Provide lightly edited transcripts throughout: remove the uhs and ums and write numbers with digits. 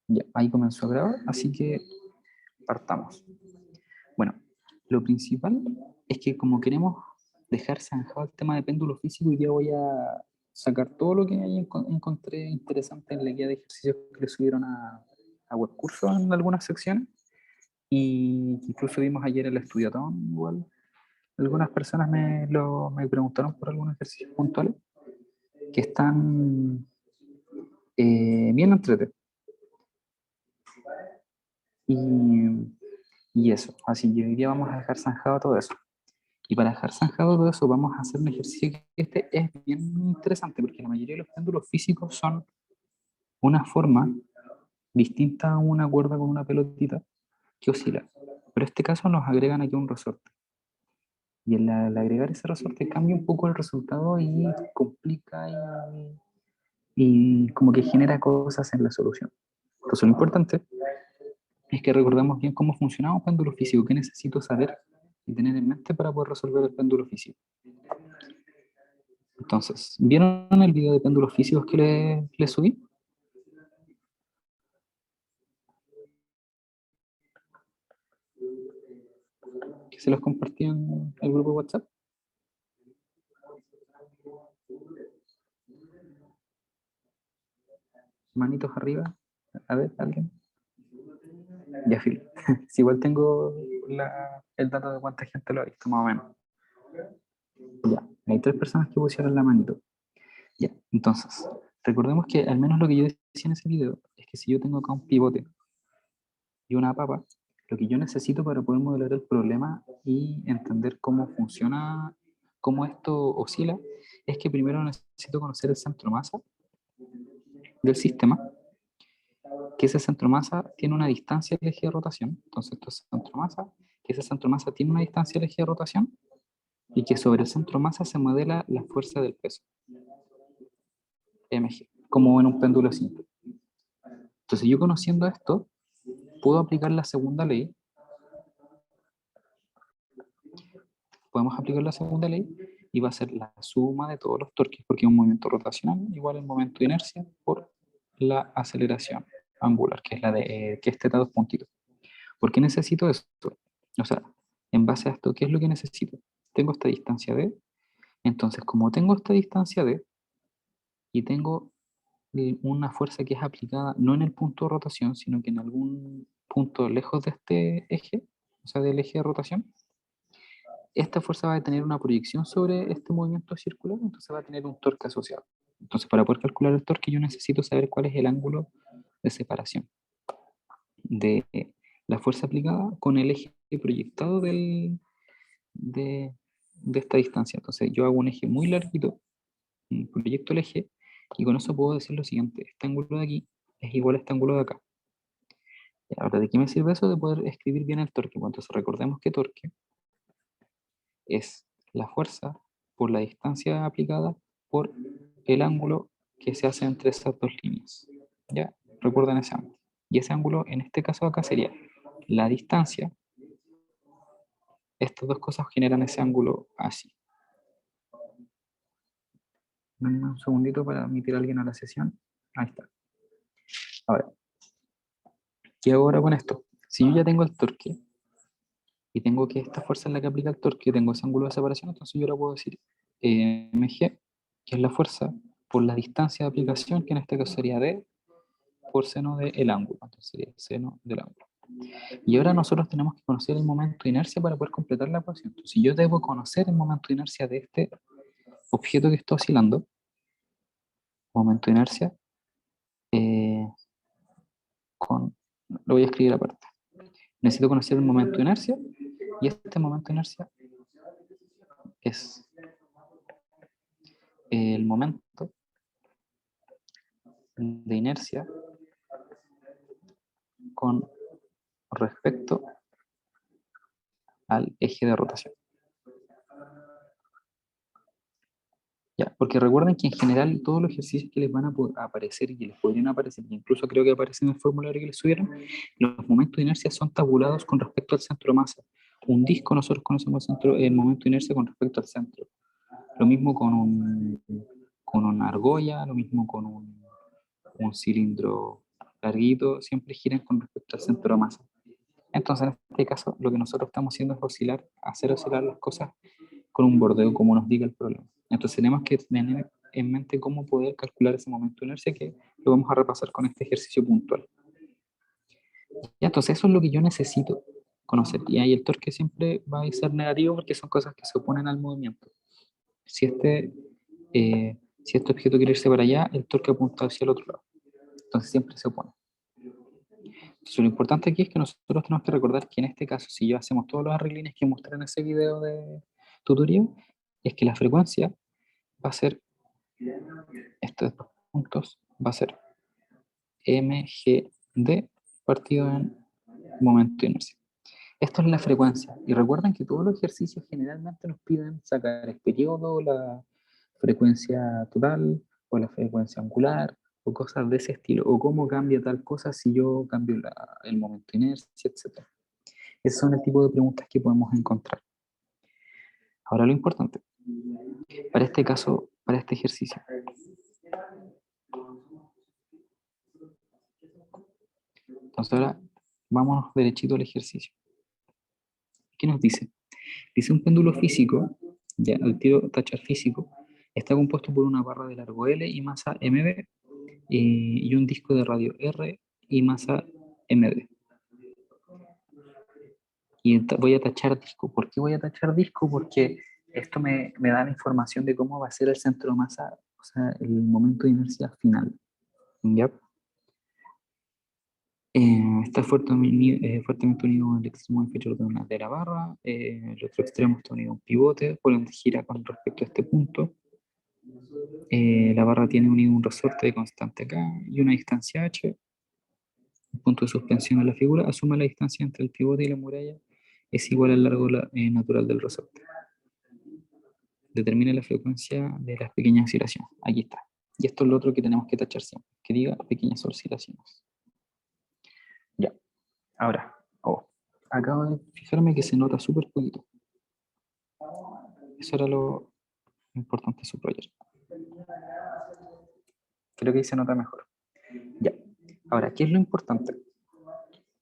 Ya, ahí comenzó a grabar, así que partamos. Bueno, lo principal es que como queremos dejar zanjado el tema de péndulo físico, hoy día voy a sacar todo lo que ahí encontré interesante en la guía de ejercicios que le subieron a webcursos en algunas secciones. Y incluso vimos ayer el estudiatón, igual. Algunas personas me preguntaron por algunos ejercicios puntuales que están bien entretenidos. Y, y eso, así que hoy día vamos a dejar zanjado todo eso. Y para dejar zanjado todo eso, vamos a hacer un ejercicio que este es bien interesante, porque la mayoría de los péndulos físicos son una forma distinta a una cuerda con una pelotita que oscila. Pero en este caso nos agregan aquí un resorte. Y al agregar ese resorte cambia un poco el resultado y complica y como que genera cosas en la solución. Entonces lo importante es que recordemos bien cómo funciona un péndulo físico, qué necesito saber y tener en mente para poder resolver el péndulo físico. Entonces, ¿vieron el video de péndulos físicos que le subí? Que se los compartí en el grupo de WhatsApp. Manitos arriba. A ver, alguien. Ya, Phil. Si igual tengo el dato de cuánta gente lo ha visto, más o menos. Ya, hay 3 personas que pusieron la manito. Ya, entonces, recordemos que al menos lo que yo decía en ese video es que si yo tengo acá un pivote y una papa, lo que yo necesito para poder modelar el problema y entender cómo funciona, cómo esto oscila, es que primero necesito conocer el centro masa del sistema, que ese centro masa tiene una distancia del eje de rotación, entonces esto es centro masa, que ese centro masa tiene una distancia del eje de rotación y que sobre el centro masa se modela la fuerza del peso, mg, como en un péndulo simple. Entonces yo conociendo esto, puedo aplicar la segunda ley, podemos aplicar la segunda ley y va a ser la suma de todos los torques, porque es un movimiento rotacional igual al momento de inercia por la aceleración angular, que es la de que es teta dos puntitos. ¿Por qué necesito esto? O sea, en base a esto, ¿qué es lo que necesito? Tengo esta distancia D, entonces como tengo esta distancia D y tengo una fuerza que es aplicada no en el punto de rotación, sino que en algún punto lejos de este eje, o sea, del eje de rotación, esta fuerza va a tener una proyección sobre este movimiento circular, entonces va a tener un torque asociado. Entonces, para poder calcular el torque, yo necesito saber cuál es el ángulo de separación de la fuerza aplicada con el eje proyectado de esta distancia. Entonces, yo hago un eje muy larguito, proyecto el eje, y con eso puedo decir lo siguiente: este ángulo de aquí es igual a este ángulo de acá. Ahora, ¿de qué me sirve eso? De poder escribir bien el torque. Bueno, entonces recordemos que torque es la fuerza por la distancia aplicada por el ángulo que se hace entre esas dos líneas. ¿Ya? Recuerden ese ángulo. Y ese ángulo, en este caso acá, sería la distancia. Estas dos cosas generan ese ángulo así. Dame un segundito para admitir a alguien a la sesión. Ahí está. Ahora, ¿qué hago ahora con esto? Si yo ya tengo el torque y tengo que esta fuerza es la que aplica el torque, tengo ese ángulo de separación, entonces yo ahora puedo decir mg, que es la fuerza por la distancia de aplicación, que en este caso sería d por seno del ángulo, entonces sería seno del ángulo. Y ahora nosotros tenemos que conocer el momento de inercia para poder completar la ecuación. Entonces, si yo debo conocer el momento de inercia de este objeto que está oscilando, momento de inercia, eh, lo voy a escribir aparte. Necesito conocer el momento de inercia, y este momento de inercia es el momento de inercia con respecto al eje de rotación. Ya, porque recuerden que en general todos los ejercicios que les van a aparecer y que les podrían aparecer, incluso creo que aparecen en el formulario que les subieron, los momentos de inercia son tabulados con respecto al centro de masa. Un disco nosotros conocemos el momento de inercia con respecto al centro. Lo mismo con una argolla, lo mismo con un cilindro larguito, siempre giran con respecto al centro de masa. Entonces, en este caso, lo que nosotros estamos haciendo es oscilar, hacer oscilar las cosas con un bordeo como nos diga el problema. Entonces, tenemos que tener en mente cómo poder calcular ese momento de inercia, que lo vamos a repasar con este ejercicio puntual. Y entonces, eso es lo que yo necesito conocer. Y ahí el torque siempre va a ser negativo porque son cosas que se oponen al movimiento. Si si este objeto quiere irse para allá, el torque apunta hacia el otro lado. Entonces siempre se opone. Entonces, lo importante aquí es que nosotros tenemos que recordar que en este caso, si yo hacemos todos los arreglines que mostré en ese video de tutorial, es que la frecuencia va a ser, estos dos puntos, va a ser mgd partido en momento de inercia. Esto es la frecuencia. Y recuerden que todos los ejercicios generalmente nos piden sacar el periodo, la frecuencia total o la frecuencia angular o cosas de ese estilo, o cómo cambia tal cosa si yo cambio el momento de inercia, etc. Esos son el tipo de preguntas que podemos encontrar. Ahora lo importante, para este caso, para este ejercicio. Entonces ahora vámonos derechito al ejercicio. ¿Qué nos dice? Dice un péndulo físico, ya al tiro tachar físico, está compuesto por una barra de largo L y masa mb y un disco de radio R y masa md. Y voy a tachar disco. ¿Por qué voy a tachar disco? Porque esto me da la información de cómo va a ser el centro de masa, o sea, el momento de inercia final. ¿Ya? Está fuertemente unido al extremo inferior de la barra, el otro extremo está unido a un pivote, por donde gira con respecto a este punto. La barra tiene unido un resorte de constante acá y una distancia h. El punto de suspensión de la figura asume la distancia entre el pivote y la muralla es igual al largo natural del resorte. Determina la frecuencia de las pequeñas oscilaciones. Aquí está. Y esto es lo otro que tenemos que tachar siempre, que diga pequeñas oscilaciones. Ya. Ahora, acabo de fijarme que se nota súper poquito. Eso era lo importante de subrayar. Creo que ahí se nota mejor. Ya. Ahora, ¿qué es lo importante?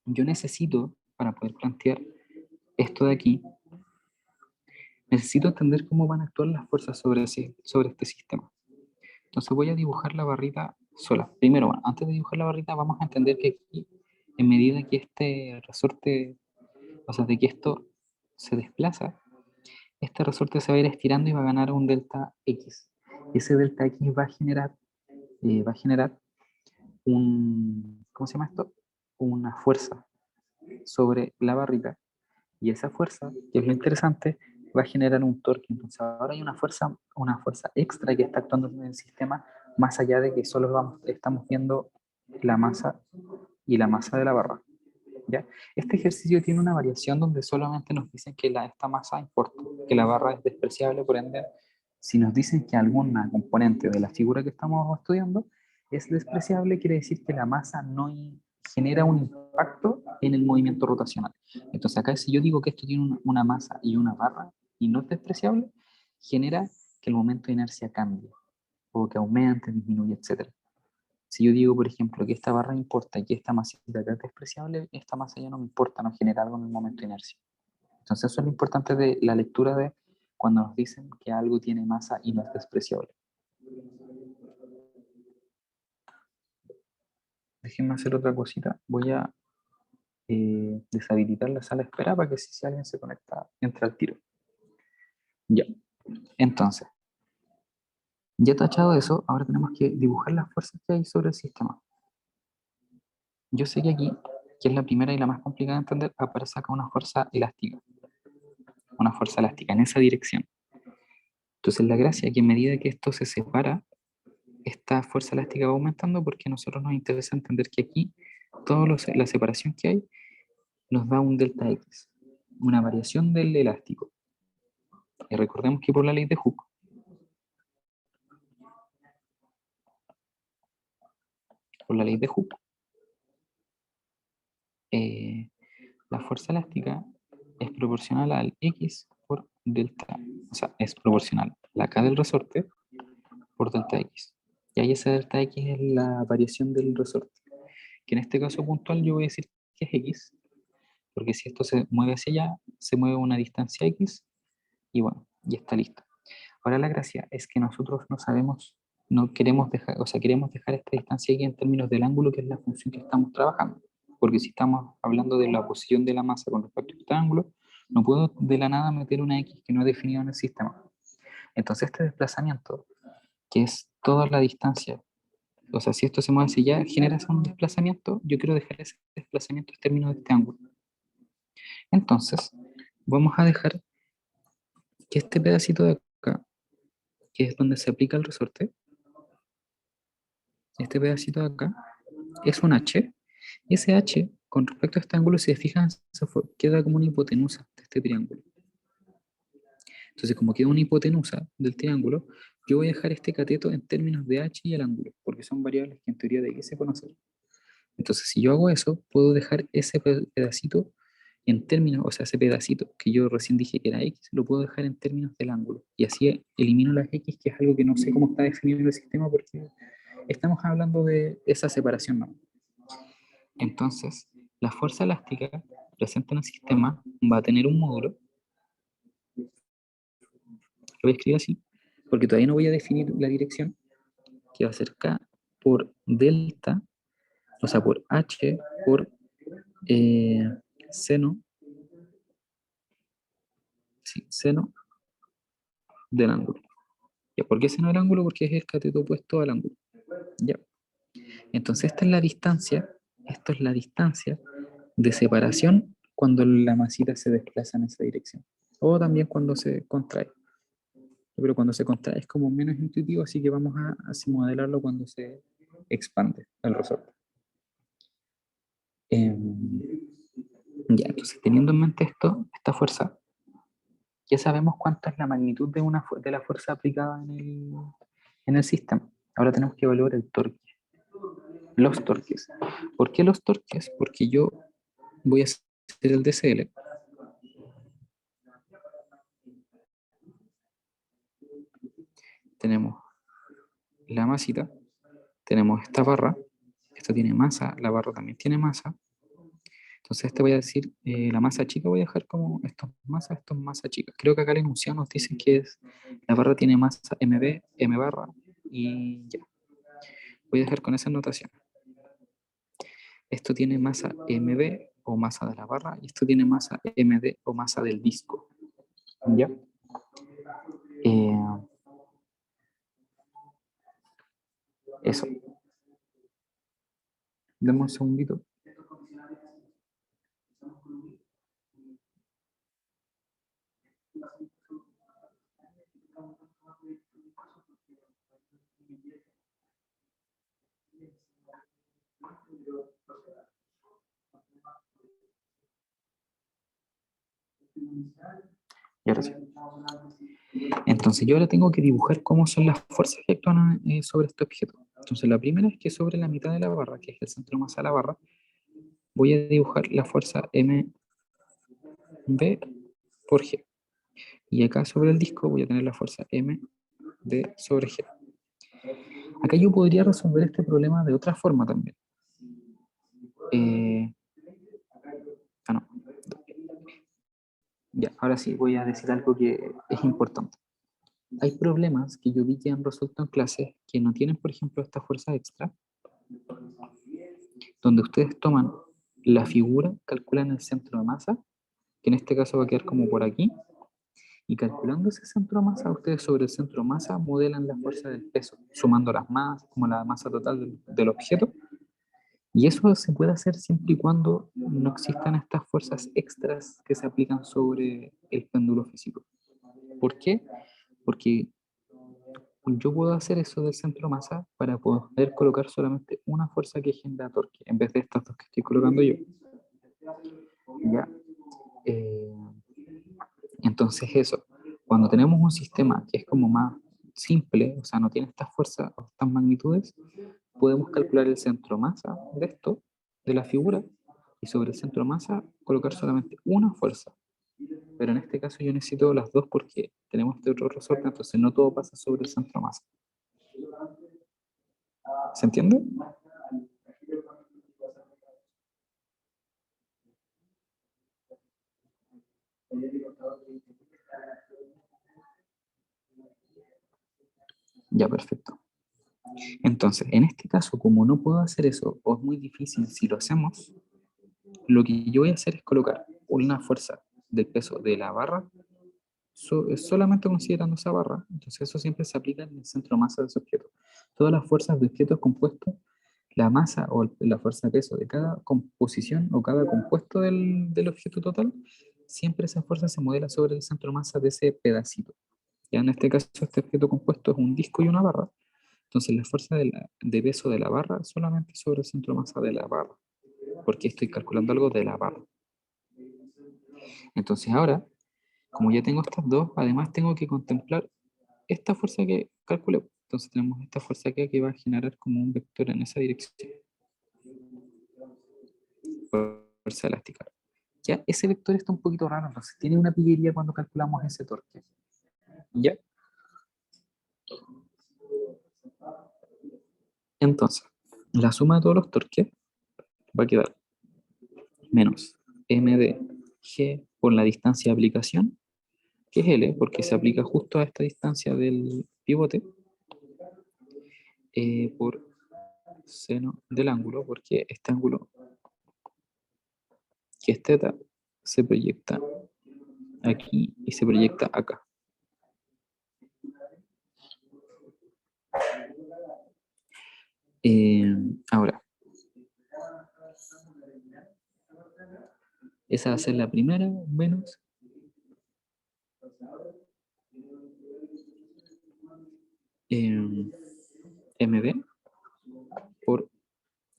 Yo necesito, para poder plantear esto de aquí, necesito entender cómo van a actuar las fuerzas sobre este sistema. Entonces voy a dibujar la barrita sola. Primero, bueno, antes de dibujar la barrita, vamos a entender que aquí, en medida que este resorte, o sea, de que esto se desplaza, este resorte se va a ir estirando y va a ganar un delta X. Ese delta X va a generar ¿cómo se llama esto? Una fuerza sobre la barrita. Y esa fuerza, que es lo interesante, va a generar un torque. Entonces ahora hay una fuerza extra que está actuando en el sistema, más allá de que solo estamos viendo la masa y la masa de la barra. ¿Ya? Este ejercicio tiene una variación donde solamente nos dicen que esta masa importa, que la barra es despreciable, por ende, si nos dicen que alguna componente de la figura que estamos estudiando es despreciable, quiere decir que la masa no genera un impacto en el movimiento rotacional. Entonces acá si yo digo que esto tiene una masa y una barra y no es despreciable, genera que el momento de inercia cambie, o que aumente, disminuye, etc. Si yo digo, por ejemplo, que esta barra importa y que esta masita acá es despreciable, esta masa ya no me importa, no genera algo en el momento de inercia. Entonces eso es lo importante de la lectura de cuando nos dicen que algo tiene masa y no es despreciable. Déjenme hacer otra cosita. Voy a deshabilitar la sala de espera para que si alguien se conecta, entre al tiro. Ya. Entonces, ya tachado eso, ahora tenemos que dibujar las fuerzas que hay sobre el sistema. Yo sé que aquí, que es la primera y la más complicada de entender, aparece acá una fuerza elástica. Una fuerza elástica en esa dirección. Entonces la gracia es que a medida que esto se separa, esta fuerza elástica va aumentando porque a nosotros nos interesa entender que aquí toda la separación que hay nos da un delta X, una variación del elástico. Y recordemos que por la ley de Hooke, la fuerza elástica es proporcional al X por delta, o sea, es proporcional la K del resorte por delta X. Y ahí esa delta X es la variación del resorte. que en este caso puntual yo voy a decir que es X, porque si esto se mueve hacia allá, se mueve una distancia X, y bueno, ya está listo. Ahora la gracia es que nosotros no sabemos, no queremos dejar, o sea, queremos dejar esta distancia X en términos del ángulo, que es la función que estamos trabajando. Porque si estamos hablando de la posición de la masa con respecto a este ángulo, no puedo de la nada meter una X que no he definido en el sistema. Entonces este desplazamiento, que es toda la distancia, o sea, si esto se mueve hacia allá, genera un desplazamiento, yo quiero dejar ese desplazamiento en términos de este ángulo. Entonces, vamos a dejar que este pedacito de acá, que es donde se aplica el resorte, este pedacito de acá, es un H, y ese H, con respecto a este ángulo, si se fijan, queda como una hipotenusa de este triángulo. Entonces, como queda una hipotenusa del triángulo, yo voy a dejar este cateto en términos de H y el ángulo, porque son variables que en teoría de que se conocen. Entonces, si yo hago eso, puedo dejar ese pedacito en términos, o sea, ese pedacito que yo recién dije que era X, lo puedo dejar en términos del ángulo. Y así elimino las X, que es algo que no sé cómo está definido en el sistema, porque estamos hablando de esa separación, ¿no? Entonces, la fuerza elástica presente en el sistema va a tener un módulo, lo voy a escribir así, porque todavía no voy a definir la dirección, que va a ser K por delta, o sea, por H por seno, sí, seno del ángulo. ¿Ya? ¿Por qué seno del ángulo? Porque es el cateto opuesto al ángulo. ¿Ya? Entonces esta es la distancia, esto es la distancia de separación cuando la masita se desplaza en esa dirección. O también cuando se contrae. Pero cuando se contrae es como menos intuitivo, así que vamos a así modelarlo cuando se expande el resorte. Ya, entonces teniendo en mente esto, esta fuerza, ya sabemos cuánto es la magnitud de, de la fuerza aplicada en el sistema. Ahora tenemos que evaluar el torque. Los torques. ¿Por qué los torques? Porque yo voy a hacer el DCL. Tenemos la masita, tenemos esta barra, esta tiene masa, la barra también tiene masa. Entonces este voy a decir, la masa chica voy a dejar como esto es masa chica. Creo que acá el enunciado nos dice que es, la barra tiene masa MB, M barra, y ya. Voy a dejar con esa notación. Esto tiene masa MB o masa de la barra, y esto tiene masa MD o masa del disco. ¿Ya? Eso. Dame un segundito. Y ahora sí. Entonces yo ahora tengo que dibujar cómo son las fuerzas que actúan sobre este objeto. Entonces la primera es que sobre la mitad de la barra, que es el centro de masa de la barra, voy a dibujar la fuerza MB por G. Y acá sobre el disco voy a tener la fuerza MD sobre G. Acá yo podría resolver este problema de otra forma también. No. Ya, ahora sí voy a decir algo que es importante. Hay problemas que yo vi que han resuelto en clases que no tienen, por ejemplo, esta fuerza extra, donde ustedes toman la figura, calculan el centro de masa, que en este caso va a quedar como por aquí, y calculando ese centro de masa, ustedes sobre el centro de masa modelan la fuerza del peso, sumando las masas, como la masa total del objeto, y eso se puede hacer siempre y cuando no existan estas fuerzas extras que se aplican sobre el péndulo físico. ¿Por qué? Porque yo puedo hacer eso del centro de masa para poder colocar solamente una fuerza que genera torque, en vez de estas dos que estoy colocando yo. ¿Ya? Eh, entonces eso, cuando tenemos un sistema que es como más simple, o sea, no tiene estas fuerzas o estas magnitudes, podemos calcular el centro de masa de esto, de la figura, y sobre el centro de masa colocar solamente una fuerza. Pero en este caso yo necesito las dos porque tenemos este otro resorte, entonces no todo pasa sobre el centro de masa. ¿Se entiende? Ya, perfecto. Entonces, en este caso, como no puedo hacer eso, o es muy difícil si lo hacemos, lo que yo voy a hacer es colocar una fuerza del peso de la barra solamente considerando esa barra. Entonces eso siempre se aplica en el centro de masa de ese objeto. Todas las fuerzas de objetos compuestos, la masa o la fuerza de peso de cada composición o cada compuesto del objeto total, siempre esa fuerza se modela sobre el centro de masa de ese pedacito. Ya en este caso este objeto compuesto es un disco y una barra. Entonces la fuerza de peso de la barra solamente sobre el centro de masa de la barra, porque estoy calculando algo de la barra. Entonces ahora, como ya tengo estas dos, además tengo que contemplar esta fuerza que calculé. Entonces tenemos esta fuerza acá que va a generar como un vector en esa dirección. Fuerza elástica. Ya, ese vector está un poquito raro, entonces tiene una pillería cuando calculamos ese torque. ¿Ya? Entonces, la suma de todos los torques va a quedar menos m de g por la distancia de aplicación, que es L, porque se aplica justo a esta distancia del pivote, por seno del ángulo, porque este ángulo, que es θ, se proyecta aquí y se proyecta acá. Ahora, esa va a ser la primera menos MB por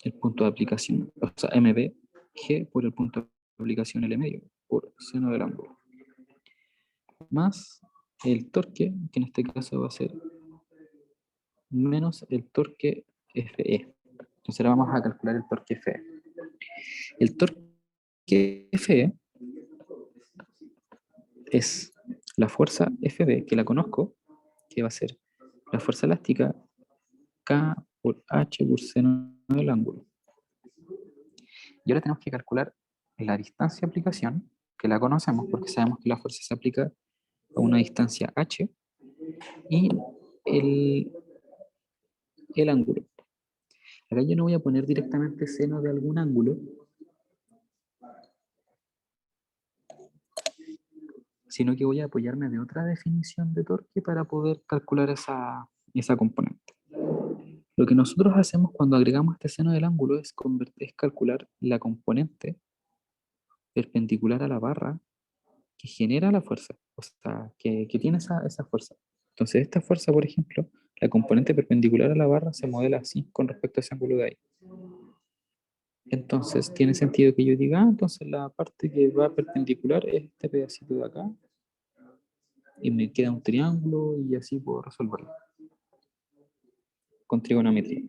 el punto de aplicación, o sea, MB G por el punto de aplicación L medio por seno del ángulo, más el torque, que en este caso va a ser menos el torque FE. Entonces ahora vamos a calcular el torque FE. El torque FE es la fuerza FB, que la conozco, que va a ser la fuerza elástica K por H por seno del ángulo. Y ahora tenemos que calcular la distancia de aplicación, que la conocemos porque sabemos que la fuerza se aplica a una distancia H, y el, el ángulo. Acá yo no voy a poner directamente seno de algún ángulo, sino que voy a apoyarme de otra definición de torque para poder calcular esa componente. Lo que nosotros hacemos cuando agregamos este seno del ángulo es calcular la componente perpendicular a la barra que genera la fuerza, o sea, que tiene esa fuerza. Entonces esta fuerza, por ejemplo, la componente perpendicular a la barra se modela así con respecto a ese ángulo de ahí. Entonces tiene sentido que yo diga, entonces la parte que va perpendicular es este pedacito de acá, y me queda un triángulo y así puedo resolverlo con trigonometría.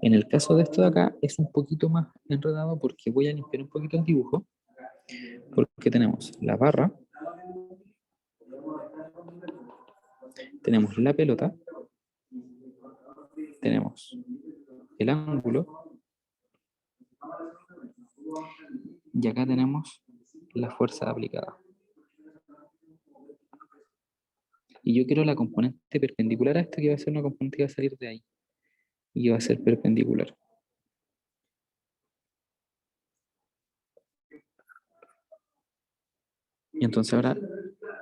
En el caso de esto de acá es un poquito más enredado porque voy a limpiar un poquito el dibujo, porque tenemos la barra, tenemos la pelota, tenemos el ángulo y acá tenemos la fuerza aplicada. Y yo quiero la componente perpendicular a esto, que va a ser una componente que va a salir de ahí y va a ser perpendicular. Y entonces ahora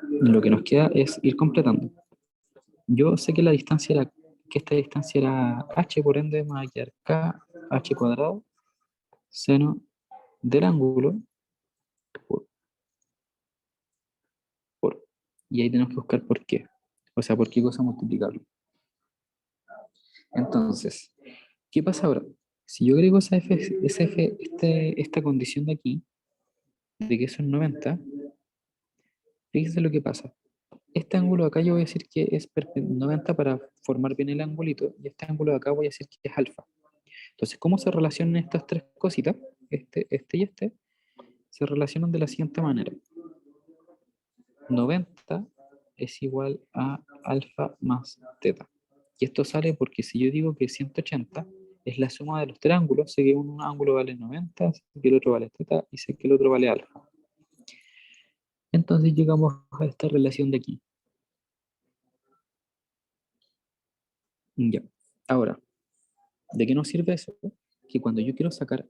lo que nos queda es ir completando. Yo sé que la distancia era, que esta distancia era h, por ende me va a quedar k h cuadrado seno del ángulo por. Y ahí tenemos que buscar por qué. O sea, por qué cosa multiplicarlo. Entonces, ¿qué pasa ahora? Si yo agrego esta condición de aquí, de que eso es 90, fíjense lo que pasa. Este ángulo de acá yo voy a decir que es 90 para formar bien el angulito, y este ángulo de acá voy a decir que es alfa. Entonces, ¿cómo se relacionan estas tres cositas? Este y este se relacionan de la siguiente manera. 90 es igual a alfa más teta. Y esto sale porque si yo digo que 180 es la suma de los triángulos, sé que un ángulo vale 90, sé que el otro vale teta y sé que el otro vale alfa. Entonces llegamos a esta relación de aquí. Ya. Ahora, ¿de qué nos sirve eso? Que cuando yo quiero sacar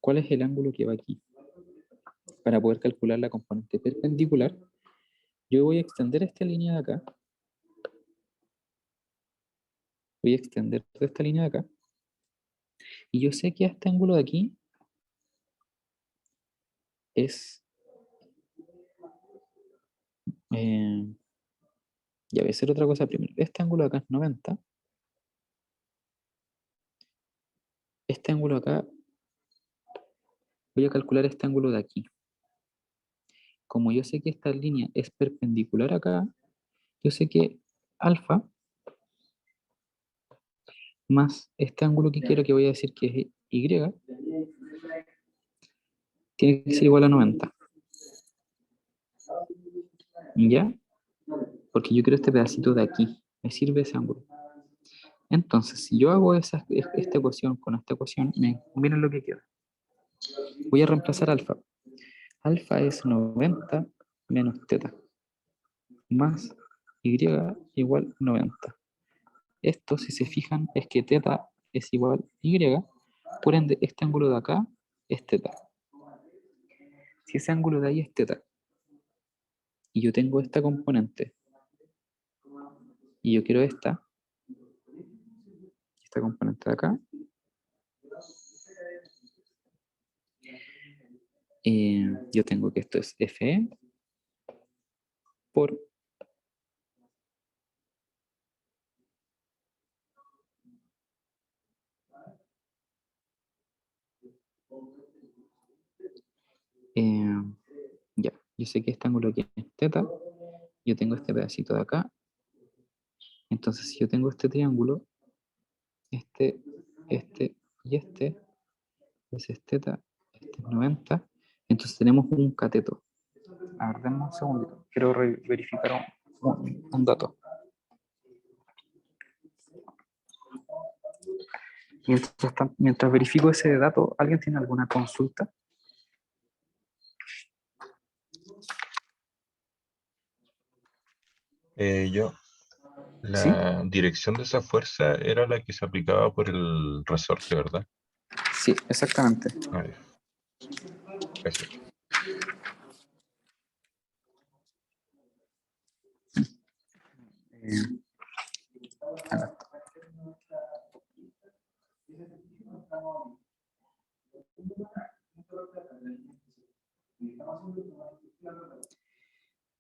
cuál es el ángulo que va aquí, para poder calcular la componente perpendicular, yo voy a extender esta línea de acá, voy a extender esta línea de acá, y yo sé que este ángulo de aquí es, ya voy a hacer otra cosa primero, este ángulo de acá es 90, este ángulo de acá, voy a calcular este ángulo de aquí. Como yo sé que esta línea es perpendicular acá, yo sé que alfa más este ángulo que quiero, que voy a decir que es y, tiene que ser igual a 90. ¿Ya? Porque yo quiero este pedacito de aquí. Me sirve ese ángulo. Entonces, si yo hago esta ecuación con esta ecuación, miren lo que queda. Voy a reemplazar alfa. Alfa es 90 menos teta más y igual 90. Esto, si se fijan, es que teta es igual y, por ende, este ángulo de acá es teta. Si ese ángulo de ahí es teta, y yo tengo esta componente, y yo quiero esta componente de acá, yo tengo que esto es Fe por eh, ya, yo sé que este ángulo aquí es teta, yo tengo este pedacito de acá, entonces si yo tengo este triángulo, este, este y ese es teta, este es 90, entonces tenemos un cateto. A ver, denme un segundito, quiero verificar un dato. Mientras verifico ese dato, ¿alguien tiene alguna consulta? Yo, ¿Sí? la dirección de esa fuerza era la que se aplicaba por el resorte, ¿verdad? Sí, exactamente. Ah, ya, gracias. Eh, acá.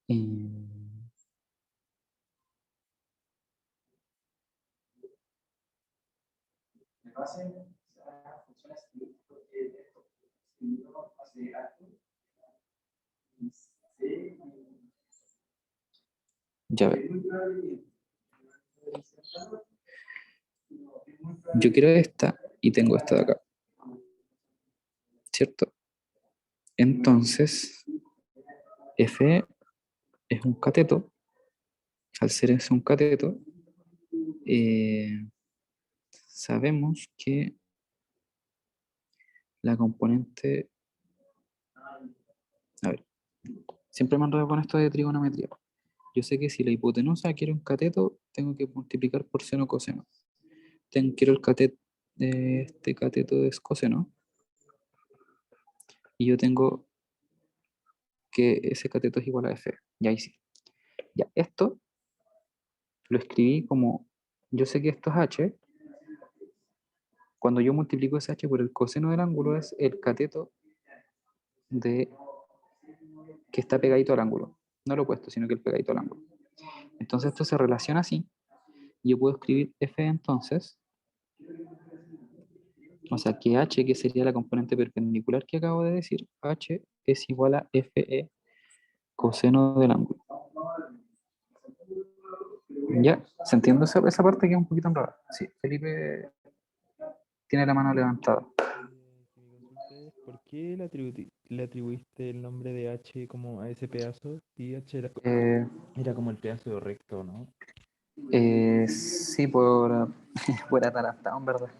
Eh, ya ve. Yo quiero esta y tengo esta de acá, ¿cierto? Entonces, F es un cateto. Al ser es un cateto, eh, sabemos que la componente... A ver, siempre me enredo con esto de trigonometría. Yo sé que si la hipotenusa quiere un cateto, tengo que multiplicar por seno coseno. Quiero el cateto de este cateto de coseno. Y yo tengo que ese cateto es igual a F. Ya ahí sí. Ya, esto lo escribí como, yo sé que esto es H, cuando yo multiplico ese H por el coseno del ángulo es el cateto de que está pegadito al ángulo. No lo opuesto, sino que el pegadito al ángulo. Entonces esto se relaciona así. Yo puedo escribir F entonces, o sea que H, que sería la componente perpendicular que acabo de decir, H es igual a FE coseno del ángulo. ¿Ya? ¿Se entiende esa parte que es un poquito enredada? Sí, Felipe tiene la mano levantada. Que mi consulta es, ¿por qué le atribuiste el nombre de H como a ese pedazo? Y H Eh, era como el pedazo recto, ¿no? sí, por atarantado, en verdad.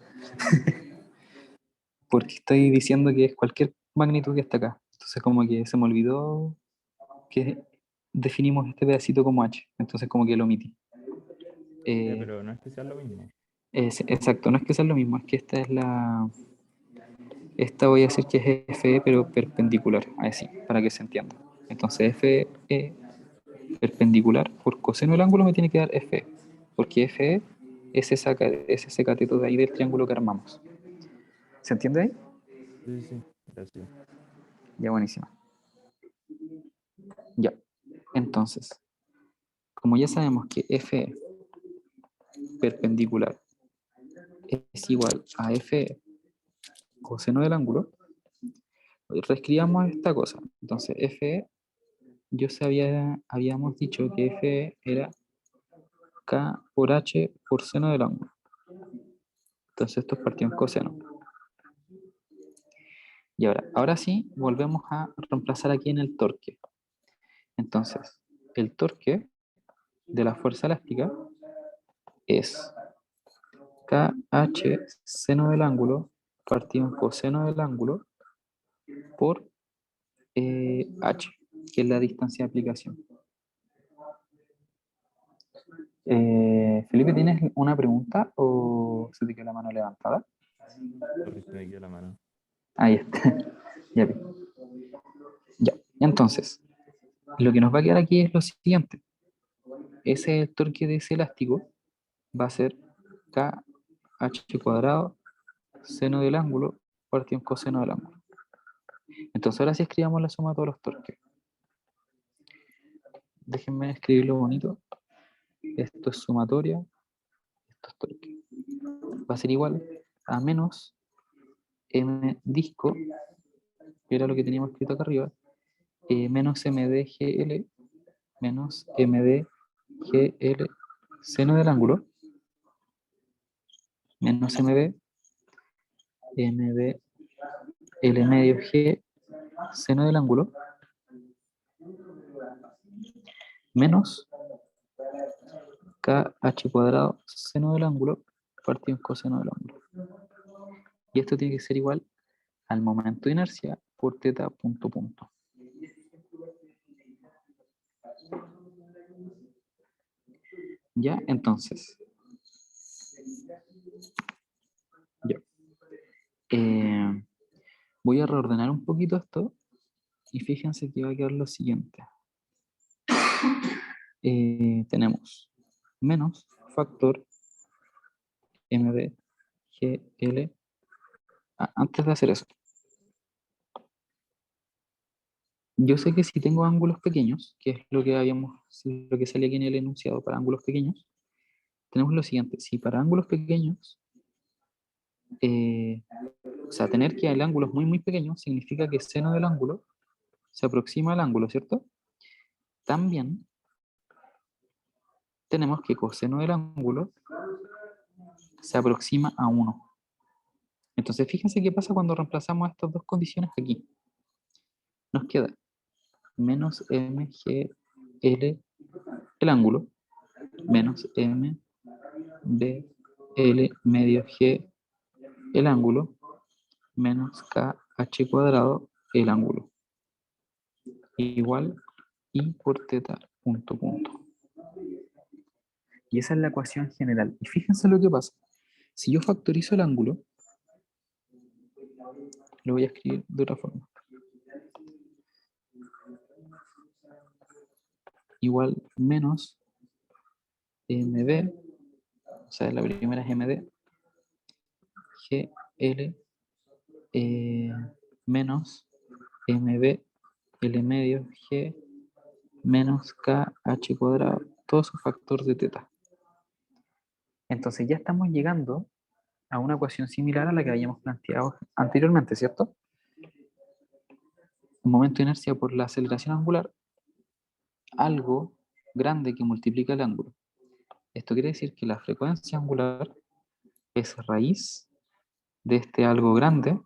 Porque estoy diciendo que es cualquier magnitud que está acá. Entonces como que se me olvidó que definimos este pedacito como h, entonces como que lo omití. Ya, pero no es que sea lo mismo. Exacto, no es que sea lo mismo, es que esta voy a decir que es FE, pero perpendicular, así, para que se entienda. Entonces FE perpendicular por coseno del ángulo me tiene que dar FE, porque FE es ese cateto de ahí del triángulo que armamos. ¿Se entiende ahí? Sí, sí, gracias. Ya, buenísima. Ya, entonces, como ya sabemos que FE perpendicular es igual a FE coseno del ángulo, reescribamos esta cosa. Entonces, FE, habíamos dicho que FE era K por H por seno del ángulo. Entonces, esto es partido en coseno. Y ahora sí, volvemos a reemplazar aquí en el torque. Entonces, el torque de la fuerza elástica es KH seno del ángulo partido en coseno del ángulo por H, que es la distancia de aplicación. Felipe, ¿tienes una pregunta o se te quedó la mano levantada? Sorry, se me quedó la mano. Ahí está. Ya, vi. Ya. Entonces, lo que nos va a quedar aquí es lo siguiente. Ese torque de ese elástico va a ser KH cuadrado seno del ángulo partido en coseno del ángulo. Entonces ahora sí escribamos la suma de todos los torques. Déjenme escribirlo bonito. Esto es sumatoria, esto es torque. Va a ser igual a menos M disco, que era lo que teníamos escrito acá arriba, menos MDGL, menos MDGL seno del ángulo, menos MD L medio G seno del ángulo, menos KH cuadrado seno del ángulo partido en coseno del ángulo. Y esto tiene que ser igual al momento de inercia por teta punto punto. Ya, entonces. Ya. Voy a reordenar un poquito esto y fíjense que va a quedar lo siguiente. Tenemos menos factor MDGL. Antes de hacer eso, yo sé que si tengo ángulos pequeños, que es lo que sale aquí en el enunciado para ángulos pequeños, tenemos lo siguiente. Si para ángulos pequeños, o sea, tener que el ángulo es muy pequeño, significa que seno del ángulo se aproxima al ángulo, ¿cierto? También tenemos que coseno del ángulo se aproxima a 1. Entonces, fíjense qué pasa cuando reemplazamos estas dos condiciones aquí. Nos queda menos MGL el ángulo, menos MBL medio G el ángulo, menos KH cuadrado el ángulo. Igual I por teta punto punto. Y esa es la ecuación general. Y fíjense lo que pasa. Si yo factorizo el ángulo, lo voy a escribir de otra forma. Igual menos MD, o sea, la primera es MD, GL menos MB, L medio, G menos KH cuadrado, todo su factor de teta. Entonces ya estamos llegando a una ecuación similar a la que habíamos planteado anteriormente, ¿cierto? Un momento de inercia por la aceleración angular, algo grande que multiplica el ángulo. Esto quiere decir que la frecuencia angular es raíz de este algo grande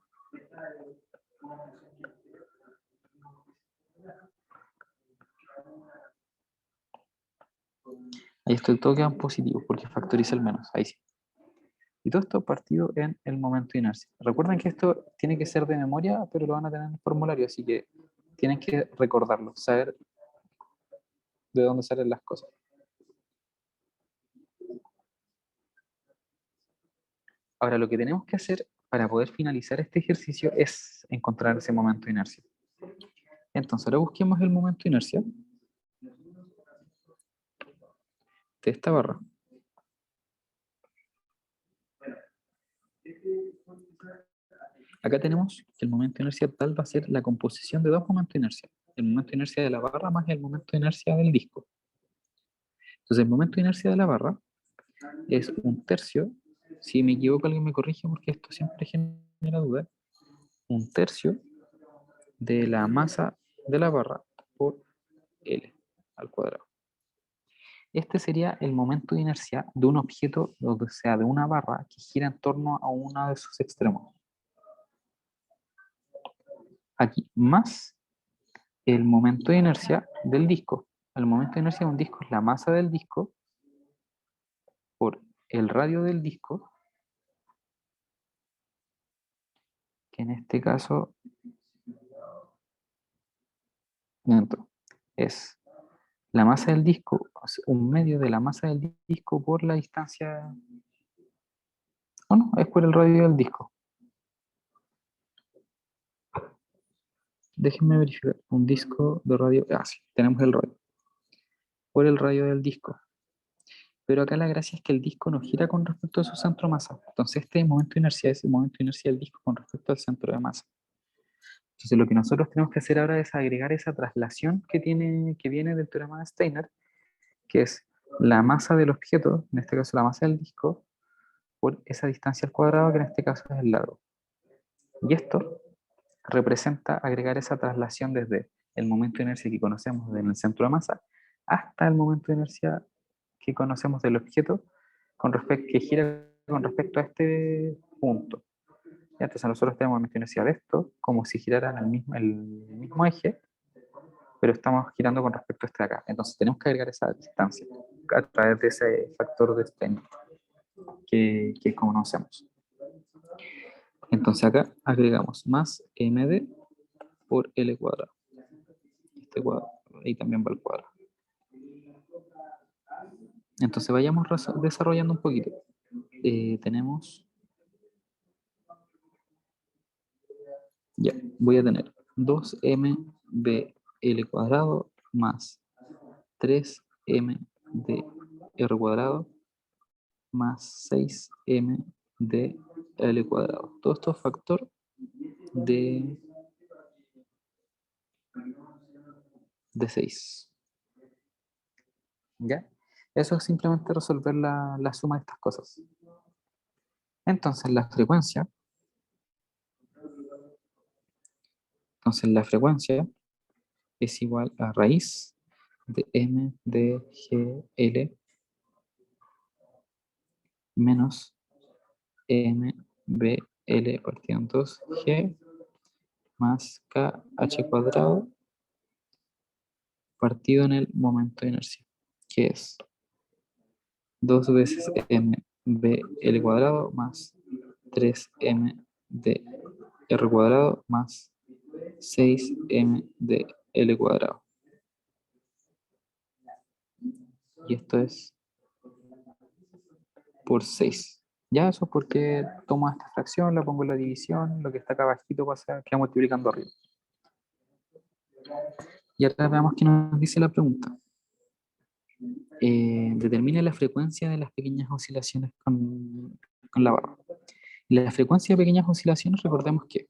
ahí esto todo queda en positivo porque factoriza el menos, ahí sí. Y todo esto partido en el momento de inercia. Recuerden que esto tiene que ser de memoria, pero lo van a tener en el formulario, así que tienen que recordarlo, saber de dónde salen las cosas. Ahora, lo que tenemos que hacer para poder finalizar este ejercicio es encontrar ese momento de inercia. Entonces, ahora busquemos el momento de inercia de esta barra. Acá tenemos que el momento de inercia tal va a ser la composición de dos momentos de inercia. El momento de inercia de la barra más el momento de inercia del disco. Entonces, el momento de inercia de la barra es un tercio. Si me equivoco, alguien me corrige porque esto siempre genera duda. Un tercio de la masa de la barra por L al cuadrado. Este sería el momento de inercia de un objeto, o sea, de una barra que gira en torno a uno de sus extremos. Aquí, más el momento de inercia del disco. El momento de inercia de un disco es la masa del disco por el radio del disco, que en este caso es la masa del disco, un medio de la masa del disco por la distancia, o no, es por el radio del disco. Déjenme verificar, un disco de radio, sí, tenemos el radio, por el radio del disco. Pero acá la gracia es que el disco no gira con respecto a su centro de masa. Entonces este momento de inercia es el momento de inercia del disco con respecto al centro de masa. Entonces lo que nosotros tenemos que hacer ahora es agregar esa traslación que viene del teorema de Steiner, que es la masa del objeto, en este caso la masa del disco, por esa distancia al cuadrado, que en este caso es el largo. Y esto representa agregar esa traslación desde el momento de inercia que conocemos en el centro de masa hasta el momento de inercia que conocemos del objeto que gira con respecto a este punto. Y entonces nosotros tenemos momento de inercia de esto como si giraran el mismo eje, pero estamos girando con respecto a este de acá. Entonces tenemos que agregar esa distancia a través de ese factor de Steiner, que es como conocemos. Entonces acá agregamos más md por L cuadrado. Este cuadrado, ahí también va el cuadrado. Entonces vayamos desarrollando un poquito. Tenemos, ya, voy a tener 2mBL cuadrado más 3mdr cuadrado más 6mdl cuadrado. Todo esto es factor de 6. ¿Ya? Eso es simplemente resolver la suma de estas cosas. Entonces la frecuencia es igual a raíz de m de gl menos mbl partido en 2g más kh cuadrado partido en el momento de inercia, que es 2 veces mbl cuadrado más 3mdr cuadrado más 6mdl cuadrado. Y esto es por 6. Ya eso es porque tomo esta fracción, la pongo en la división, lo que está acá abajito pasa, queda multiplicando arriba. Y ahora veamos qué nos dice la pregunta. Determina la frecuencia de las pequeñas oscilaciones con la barra. La frecuencia de pequeñas oscilaciones, recordemos que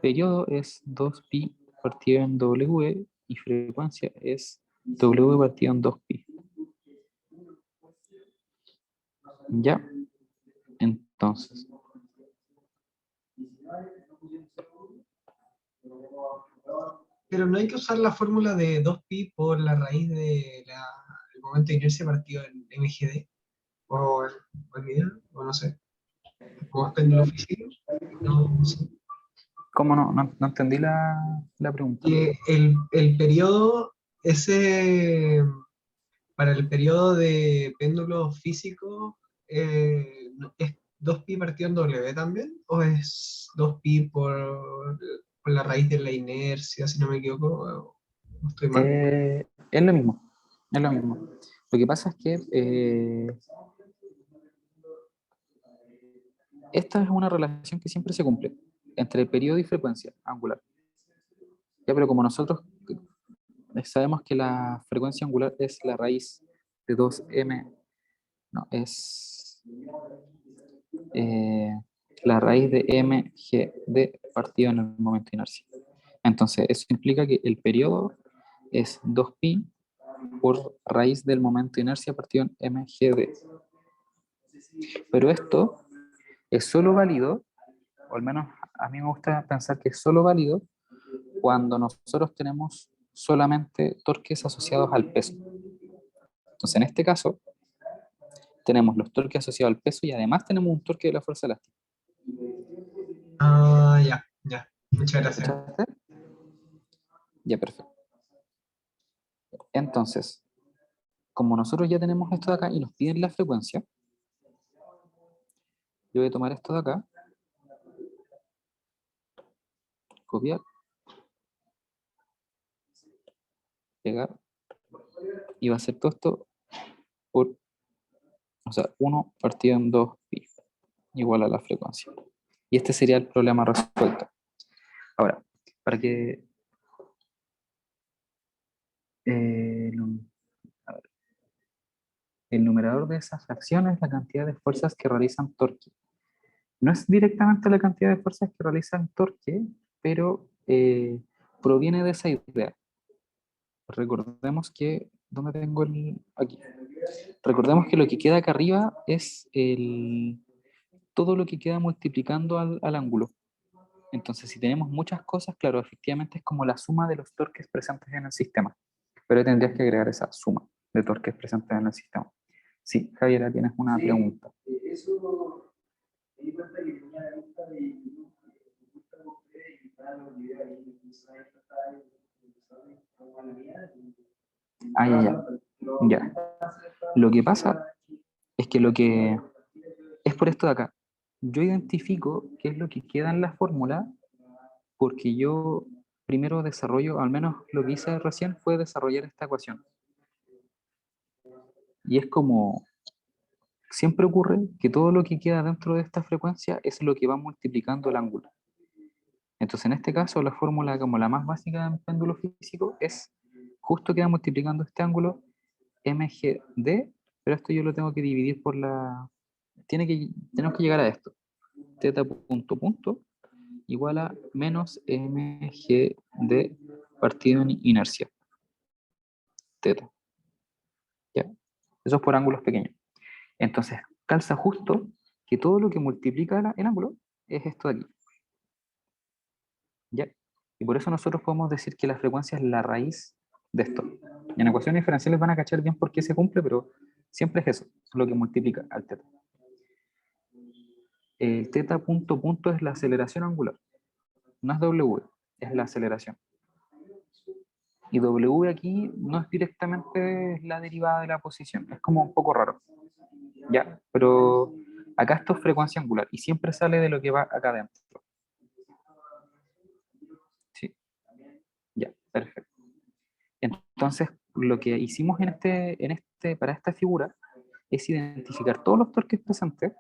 periodo es 2pi partido en w y frecuencia es w partido en 2pi. Ya, entonces. Pero no hay que usar la fórmula de 2pi por la raíz del momento de inercia partido en MGD o el video, o no sé. Como es péndulo físico. No sé. ¿Cómo no? No entendí la pregunta. Y el periodo, para el periodo de péndulo físico, ¿es 2pi partido en W también? ¿O es 2pi por la raíz de la inercia, si no me equivoco? ¿O estoy mal? Es lo mismo. Es lo mismo. Lo que pasa es que esta es una relación que siempre se cumple entre periodo y frecuencia angular. Ya, pero como nosotros sabemos que la frecuencia angular es la raíz de 2m, no, es eh, la raíz de mgd partido en el momento de inercia. Entonces, eso implica que el periodo es 2pi por raíz del momento de inercia partido en mgd. Pero esto es solo válido, o al menos a mí me gusta pensar que es solo válido cuando nosotros tenemos solamente torques asociados al peso. Entonces, en este caso, tenemos los torques asociados al peso y además tenemos un torque de la fuerza elástica. Ah, ya, ya. Muchas gracias. ¿Escuchaste? Ya, perfecto. Entonces, como nosotros ya tenemos esto de acá y nos piden la frecuencia, yo voy a tomar esto de acá, copiar, pegar, y va a ser todo esto por, o sea, 1 partido en 2pi, igual a la frecuencia. Y este sería el problema resuelto. Ahora, para que a ver, el numerador de esa fracción es la cantidad de fuerzas que realizan torque. No es directamente la cantidad de fuerzas que realizan torque, pero proviene de esa idea. Recordemos que, ¿dónde tengo el? Aquí. Recordemos que lo que queda acá arriba es todo lo que queda multiplicando al ángulo. Entonces, si tenemos muchas cosas, claro, efectivamente es como la suma de los torques presentes en el sistema. Pero tendrías que agregar esa suma de torques presentes en el sistema. Sí, Javiera, tienes una pregunta. Ah, ya, ya. Ya. Lo que pasa es que lo que es por esto de acá. Yo identifico qué es lo que queda en la fórmula porque yo primero desarrollo, al menos lo que hice recién fue desarrollar esta ecuación. Y es como siempre ocurre que todo lo que queda dentro de esta frecuencia es lo que va multiplicando el ángulo. Entonces, en este caso, la fórmula como la más básica en péndulo físico es justo queda multiplicando este ángulo mgd, pero esto yo lo tengo que dividir por la... Tenemos que llegar a esto. Teta punto punto igual a menos mgd partido en inercia. Teta. ¿Ya? Eso es por ángulos pequeños. Entonces, calza justo que todo lo que multiplica el ángulo es esto de aquí. ¿Ya? Y por eso nosotros podemos decir que la frecuencia es la raíz de esto. Y en ecuaciones diferenciales van a cachar bien por qué se cumple, pero siempre es eso, es lo que multiplica al teta. El teta punto punto es la aceleración angular. No es W, es la aceleración. Y W aquí no es directamente la derivada de la posición, es como un poco raro. ¿Ya? Pero acá esto es frecuencia angular y siempre sale de lo que va acá adentro. Sí, ya, perfecto. Entonces, lo que hicimos para esta figura es identificar todos los torques presentes.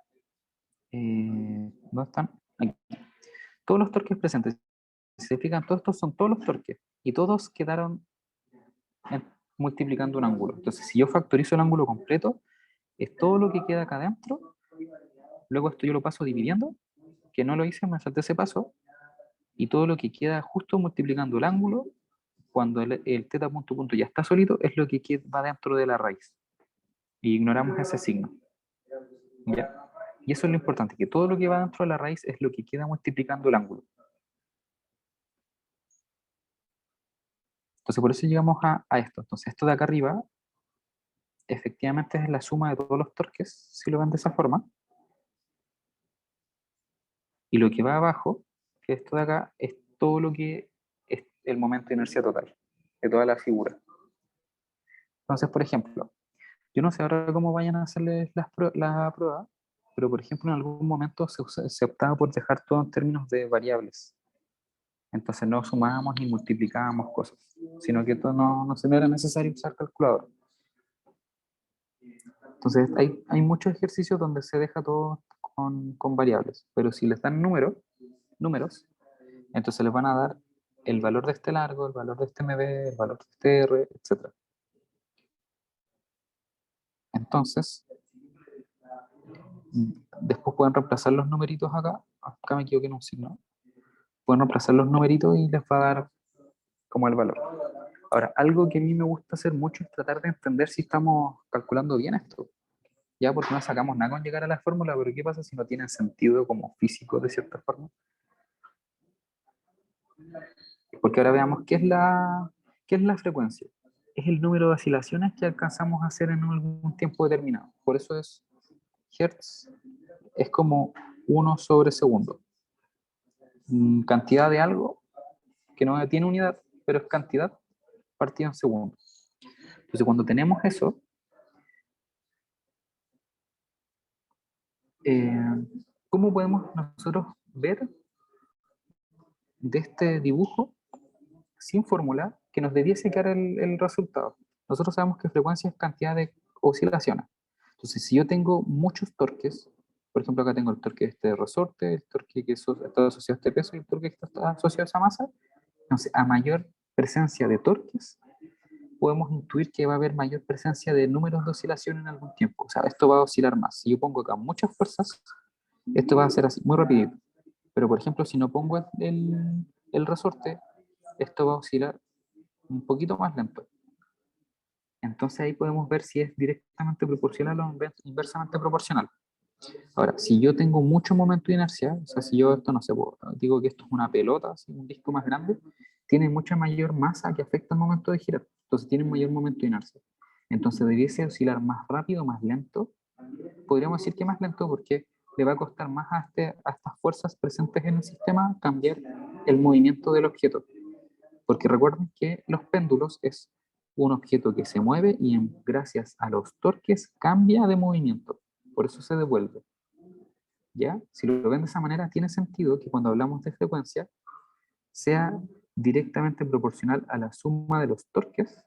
¿Dónde están? Aquí. Todos los torques presentes. Si se fijan, todos estos son todos los torques y todos quedaron multiplicando un ángulo. Entonces, si yo factorizo el ángulo completo, es todo lo que queda acá adentro. Luego esto yo lo paso dividiendo, que no lo hice, me salté ese paso, y todo lo que queda justo multiplicando el ángulo, cuando el teta punto punto ya está solito, es lo que va dentro de la raíz. Y ignoramos ese signo. ¿Ya? Y eso es lo importante, que todo lo que va dentro de la raíz es lo que queda multiplicando el ángulo. Entonces por eso llegamos a esto. Entonces esto de acá arriba, efectivamente es la suma de todos los torques, si lo ven de esa forma. Y lo que va abajo, que esto de acá, es todo lo que es el momento de inercia total, de toda la figura. Entonces, por ejemplo, yo no sé ahora cómo vayan a hacerles la prueba, pero por ejemplo en algún momento se optaba por dejar todo en términos de variables. Entonces no sumábamos ni multiplicábamos cosas, sino que no era necesario usar calculadora. Entonces hay muchos ejercicios donde se deja todo con variables, pero si les dan números, entonces les van a dar el valor de este largo, el valor de este MB, el valor de este R, etc. Entonces, después pueden reemplazar los numeritos acá me equivoqué en un signo, pueden reemplazar los numeritos y les va a dar como el valor. Ahora, algo que a mí me gusta hacer mucho es tratar de entender si estamos calculando bien esto. Ya, porque no sacamos nada con llegar a la fórmula, pero ¿qué pasa si no tienen sentido como físico de cierta forma? Porque ahora veamos qué es la frecuencia. Es el número de oscilaciones que alcanzamos a hacer en algún tiempo determinado. Por eso es Hertz, es como 1 sobre segundo. Cantidad de algo que no tiene unidad, pero es cantidad partida en segundos. Entonces, cuando tenemos eso, ¿cómo podemos nosotros ver de este dibujo sin fórmula que nos debiese quedar el resultado? Nosotros sabemos que frecuencia es cantidad de oscilaciones. Entonces, si yo tengo muchos torques, por ejemplo, acá tengo el torque de este resorte, el torque que está asociado a este peso y el torque que está asociado a esa masa, entonces, a mayor presencia de torques, podemos intuir que va a haber mayor presencia de números de oscilación en algún tiempo. O sea, esto va a oscilar más. Si yo pongo acá muchas fuerzas, esto va a ser así, muy rapidito. Pero, por ejemplo, si no pongo el resorte, esto va a oscilar un poquito más lento. Entonces ahí podemos ver si es directamente proporcional o inversamente proporcional. Ahora, si yo tengo mucho momento de inercia, o sea, si yo esto no sé, digo que esto es una pelota, así, un disco más grande, tiene mucha mayor masa que afecta el momento de girar. Entonces tiene mayor momento de inercia. Entonces debiese oscilar más rápido, más lento. Podríamos decir que más lento porque le va a costar más a estas fuerzas presentes en el sistema cambiar el movimiento del objeto. Porque recuerden que los péndulos es un objeto que se mueve y gracias a los torques cambia de movimiento. Por eso se devuelve. ¿Ya? Si lo ven de esa manera, tiene sentido que cuando hablamos de frecuencia sea directamente proporcional a la suma de los torques,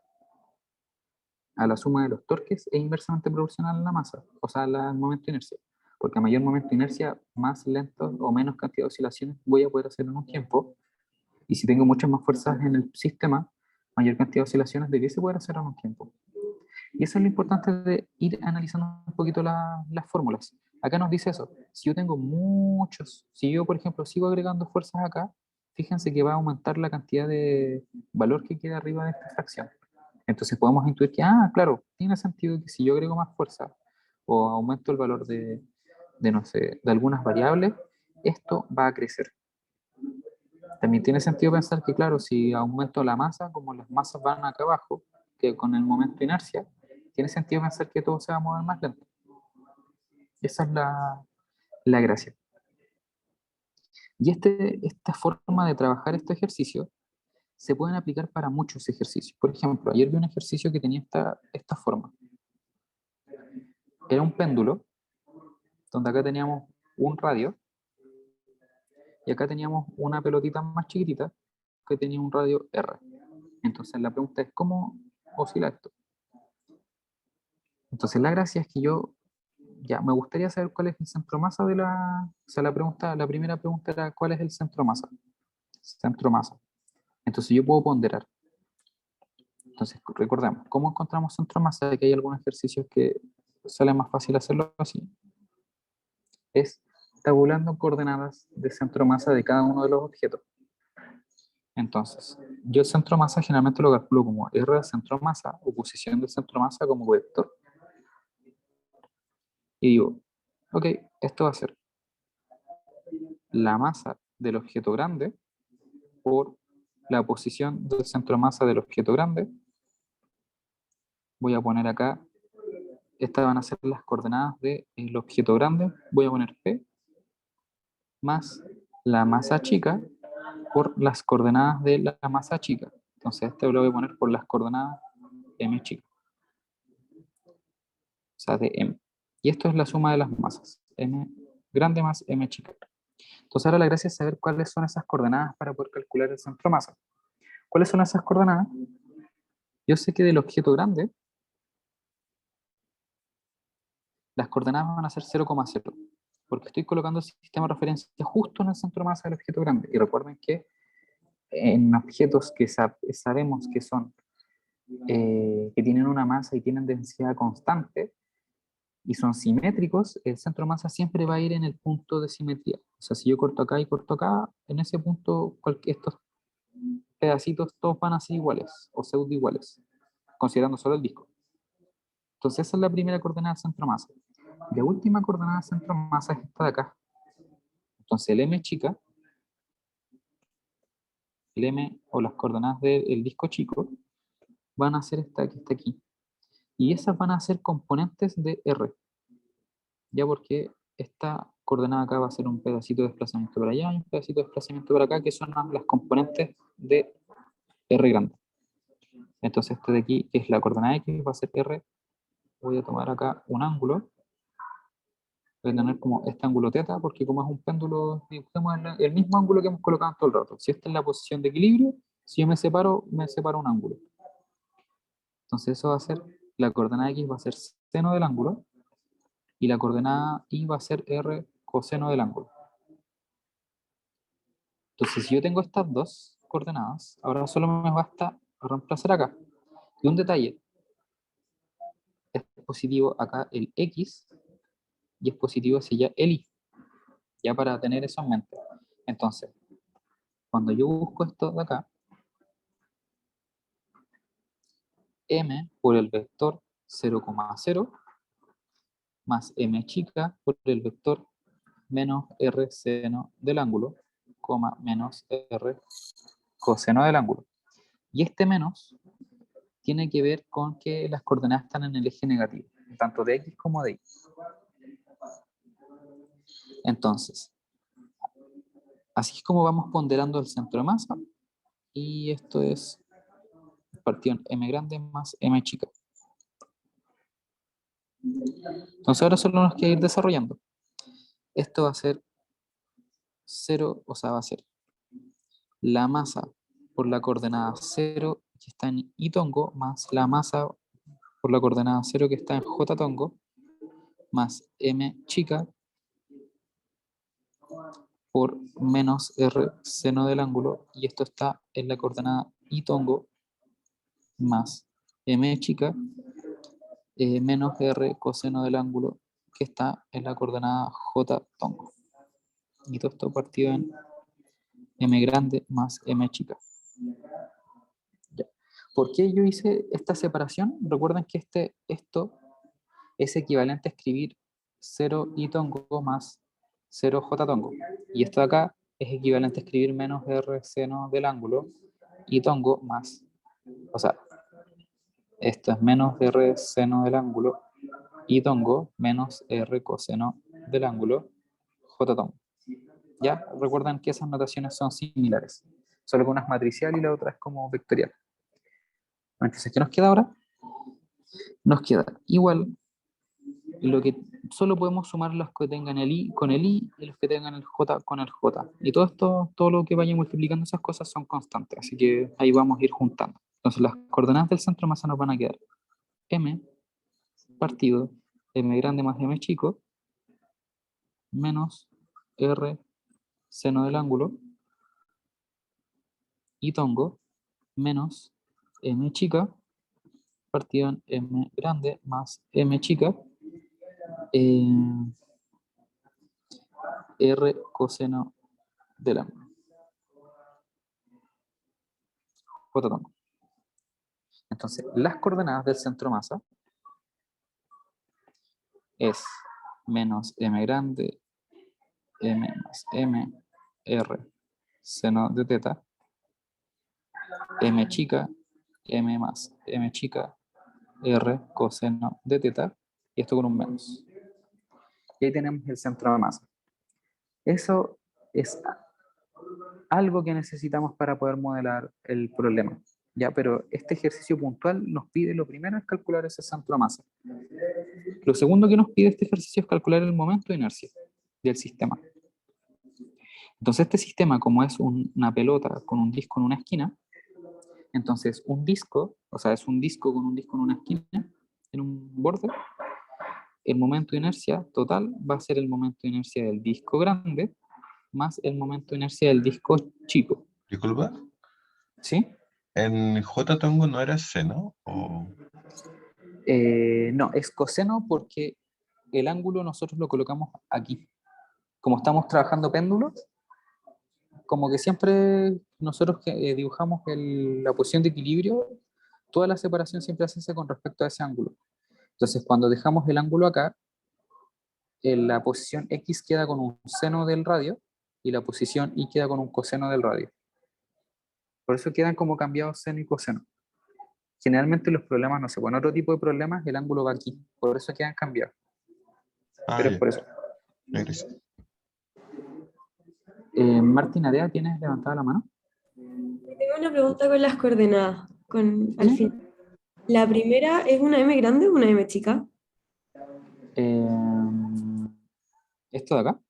e inversamente proporcional a la masa, o sea, al momento de inercia. Porque a mayor momento de inercia, más lento o menos cantidad de oscilaciones voy a poder hacer en un tiempo. Y si tengo muchas más fuerzas en el sistema, mayor cantidad de oscilaciones debiese poder hacer en un tiempo. Y eso es lo importante de ir analizando un poquito las fórmulas. Acá nos dice eso. Si yo tengo si yo, por ejemplo, sigo agregando fuerzas acá, fíjense que va a aumentar la cantidad de valor que queda arriba de esta fracción. Entonces podemos intuir que, claro, tiene sentido que si yo agrego más fuerza o aumento el valor no sé, de algunas variables, esto va a crecer. También tiene sentido pensar que, claro, si aumento la masa, como las masas van acá abajo, que con el momento de inercia, tiene sentido pensar que todo se va a mover más lento. Esa es la gracia. Y esta forma de trabajar este ejercicio se pueden aplicar para muchos ejercicios. Por ejemplo, ayer vi un ejercicio que tenía esta forma. Era un péndulo, donde acá teníamos un radio, y acá teníamos una pelotita más chiquitita que tenía un radio R. Entonces la pregunta es, ¿cómo oscila esto? Entonces la gracia es que ya me gustaría saber cuál es el centro masa o sea, la primera pregunta era ¿cuál es el centro masa? Centro masa. Entonces yo puedo ponderar. Entonces recordemos, ¿cómo encontramos centro masa? Que hay algunos ejercicios que sale más fácil hacerlo así. Es tabulando coordenadas de centro masa de cada uno de los objetos. Entonces, yo el centro masa generalmente lo calculo como R del centro masa o posición del centro masa como vector. Y digo, ok, esto va a ser la masa del objeto grande por la posición del centro masa del objeto grande. Voy a poner acá, estas van a ser las coordenadas del objeto grande. Voy a poner P más la masa chica por las coordenadas de la masa chica. Entonces este lo voy a poner por las coordenadas M chica. O sea, de M. Y esto es la suma de las masas. M grande más M chica. Entonces ahora la gracia es saber cuáles son esas coordenadas para poder calcular el centro masa. ¿Cuáles son esas coordenadas? Yo sé que del objeto grande las coordenadas van a ser 0,0, porque estoy colocando el sistema de referencia justo en el centro de masa del objeto grande. Y recuerden que en objetos que sabemos que son que tienen una masa y tienen densidad constante y son simétricos, el centro de masa siempre va a ir en el punto de simetría. O sea, si yo corto acá y corto acá, en ese punto estos pedacitos todos van a ser iguales o pseudo iguales, considerando solo el disco. Entonces esa es la primera coordenada del centro de masa. La última coordenada del centro de masa es esta de acá. Entonces el m chica, el m o las coordenadas del disco chico, van a ser esta que está aquí. Y esas van a ser componentes de R. Ya porque esta coordenada acá va a ser un pedacito de desplazamiento para allá y un pedacito de desplazamiento para acá, que son las componentes de R grande. Entonces este de aquí, que es la coordenada X, va a ser R. Voy a tomar acá un ángulo. Voy a tener como este ángulo θ, porque como es un péndulo, dibujemos el mismo ángulo que hemos colocado todo el rato. Si esta es la posición de equilibrio, si yo me separo un ángulo. Entonces eso va a ser, la coordenada X va a ser seno del ángulo, y la coordenada Y va a ser R coseno del ángulo. Entonces, si yo tengo estas dos coordenadas, ahora solo me basta reemplazar acá. Y un detalle, es positivo acá el X, y es positivo hacia allá el Y, ya para tener eso en mente. Entonces, cuando yo busco esto de acá, M por el vector 0,0 más M chica por el vector menos R seno del ángulo, menos R coseno del ángulo. Y este menos tiene que ver con que las coordenadas están en el eje negativo, tanto de X como de Y. Entonces, así es como vamos ponderando el centro de masa, y esto es partido en M grande más M chica. Entonces ahora solo nos queda ir desarrollando. Esto va a ser 0, o sea, va a ser la masa por la coordenada 0 que está en Y tongo, más la masa por la coordenada 0 que está en J tongo, más M chica por menos R seno del ángulo, y esto está en la coordenada Y tongo más M chica menos R coseno del ángulo, que está en la coordenada J tongo. Y todo esto partido en M grande más M chica. Ya. ¿Por qué yo hice esta separación? Recuerden que esto es equivalente a escribir 0 Y tongo más 0 J tongo. Y esto de acá es equivalente a escribir menos R seno del ángulo Y tongo más, o sea, esto es menos R seno del ángulo Y tongo menos R coseno del ángulo J tongo. ¿Ya? Recuerden que esas notaciones son similares, solo que una es matricial y la otra es como vectorial. Entonces, ¿qué nos queda ahora? Nos queda igual lo que solo podemos sumar los que tengan el I con el I y los que tengan el J con el J. Y todo esto, todo lo que vaya multiplicando esas cosas son constantes, así que ahí vamos a ir juntando. Entonces las coordenadas del centro de masa nos van a quedar M partido M grande más M chico menos R seno del ángulo Y tongo menos M chica partido en M grande más M chica R coseno del ángulo J tongo. Entonces, las coordenadas del centro masa es menos M grande, M más M, R, seno de teta, M chica, M más M chica, R, coseno de teta, y esto con un menos. Y ahí tenemos el centro de masa. Eso es algo que necesitamos para poder modelar el problema. Ya, pero este ejercicio puntual nos pide, lo primero es calcular ese centro de masa. Lo segundo que nos pide este ejercicio es calcular el momento de inercia del sistema. Entonces este sistema, como es una pelota con un disco en una esquina, entonces un disco, o sea, es un disco con un disco en una esquina, en un borde, el momento de inercia total va a ser el momento de inercia del disco grande más el momento de inercia del disco chico. Disculpa, ¿Sí? en J Tongo no era seno, o No, es coseno porque el ángulo nosotros lo colocamos aquí. Como estamos trabajando péndulos, como que siempre nosotros dibujamos la posición de equilibrio, toda la separación siempre se hace con respecto a ese ángulo. Entonces, cuando dejamos el ángulo acá, la posición X queda con un seno del radio y la posición Y queda con un coseno del radio. Por eso quedan como cambiados seno y coseno. Generalmente los problemas, no sé, con otro tipo de problemas, el ángulo va aquí. Por eso quedan cambiados. Pero es ya, por eso. gracias. Martín Area, ¿tienes levantada la mano? Tengo una pregunta con las coordenadas, al ¿Sí? fin. La primera es una M grande o una M chica. ¿Esto de acá?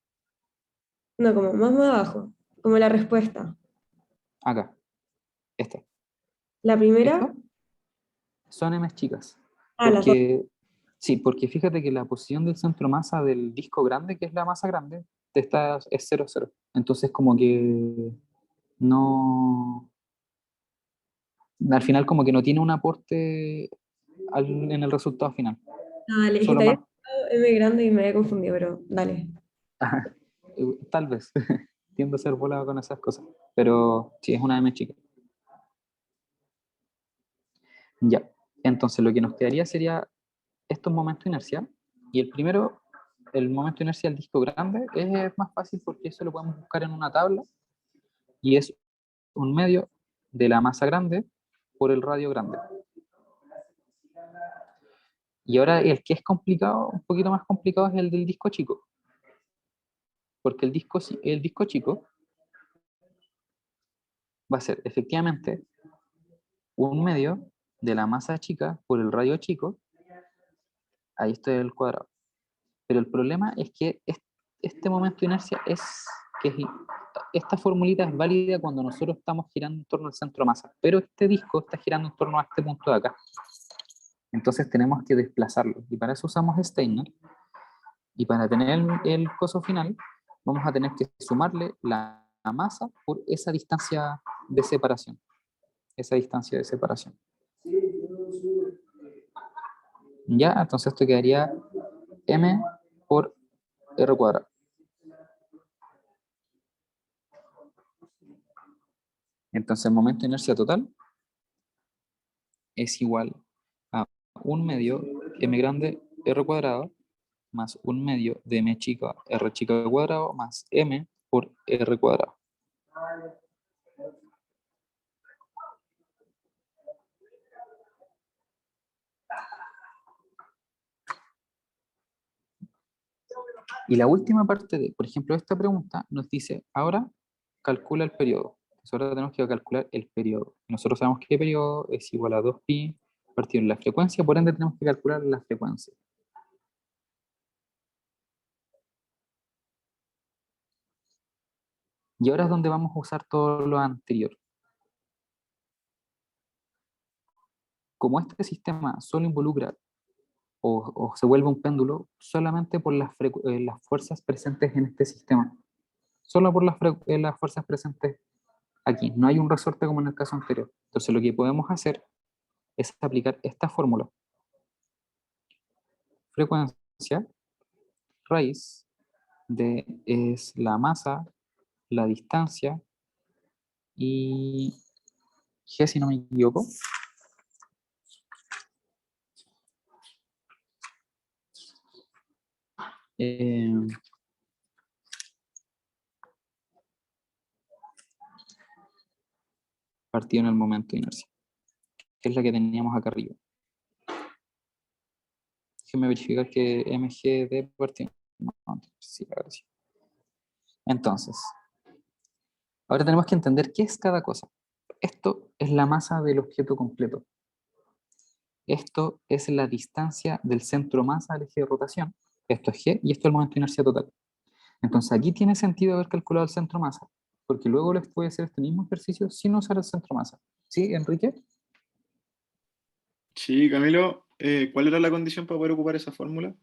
No, como más abajo, como la respuesta. Acá. Esta. La primera, ¿Esta? Son M chicas. las dos. Porque fíjate que la posición del centro masa del disco grande, que es la masa grande, es 0, 0. Entonces como que no... Al final como que no tiene un aporte en el resultado final. Dale, es que Solo te había más... escuchado M grande y me había confundido, pero dale. Tal vez. Tiendo a ser volado con esas cosas. Pero sí, es una M chica. Ya. Entonces lo que nos quedaría sería estos momentos de inercia. Y el primero, el momento de inercia del disco grande, es más fácil porque eso lo podemos buscar en una tabla. Y es un medio de la masa grande por el radio grande. Y ahora el que es complicado, un poquito más complicado, es el del disco chico. Porque el disco chico va a ser efectivamente un medio de la masa chica por el radio chico. Ahí está el cuadrado. Pero el problema es que este momento de inercia esta formulita es válida cuando nosotros estamos girando en torno al centro de masa, pero este disco está girando en torno a este punto de acá. Entonces tenemos que desplazarlo, y para eso usamos Steiner, y para tener el coso final, vamos a tener que sumarle la masa por esa distancia de separación. Ya, entonces esto quedaría m por r cuadrado. Entonces el momento de inercia total es igual a un medio m grande r cuadrado más un medio de m chica r chica al cuadrado más m por r cuadrado. Y la última parte de, por ejemplo, esta pregunta nos dice, ahora calcula el periodo. Entonces ahora tenemos que calcular el periodo. Nosotros sabemos que el periodo es igual a 2pi partido en la frecuencia, por ende tenemos que calcular la frecuencia. Y ahora es donde vamos a usar todo lo anterior. Como este sistema solo involucra o se vuelve un péndulo solamente por las fuerzas presentes en este sistema. Solo por las fuerzas presentes aquí. No hay un resorte como en el caso anterior. Entonces lo que podemos hacer es aplicar esta fórmula. Frecuencia, raíz de es la masa, la distancia y G, si no me equivoco. Partido en el momento de inercia, que es la que teníamos acá arriba. Déjenme verificar que mgd partido. No, sí, ahora sí. Entonces, ahora tenemos que entender qué es cada cosa. Esto es la masa del objeto completo. Esto es la distancia del centro masa al eje de rotación. Esto es G y esto es el momento de inercia total. Entonces aquí tiene sentido haber calculado el centro masa, porque luego les puede hacer este mismo ejercicio sin usar el centro masa. ¿Sí, Enrique? Sí, Camilo, ¿cuál era la condición para poder ocupar esa fórmula?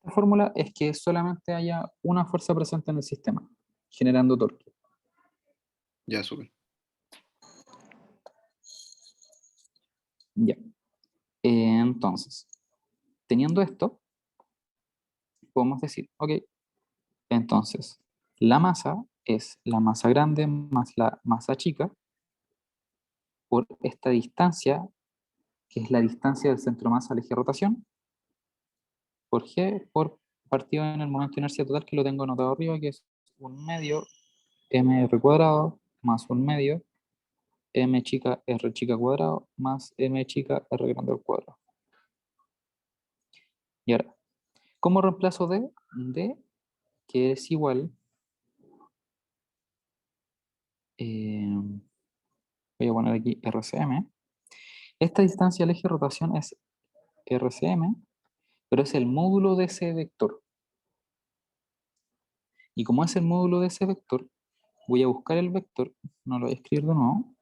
La fórmula es que solamente haya una fuerza presente en el sistema, generando torque. Ya, súper. Ya. Entonces, teniendo esto, podemos decir, ok, entonces, la masa es la masa grande más la masa chica por esta distancia, que es la distancia del centro masa al eje de rotación, por G, por partido en el momento de inercia total, que lo tengo anotado arriba, que es 1/2 mr cuadrado más 1/2 m chica r chica cuadrado más m chica r grande al cuadrado. Y ahora, ¿cómo reemplazo D? D, que es igual, voy a poner aquí RCM. Esta distancia al eje de rotación es RCM, pero es el módulo de ese vector. Y como es el módulo de ese vector, voy a buscar el vector, no lo voy a escribir de nuevo,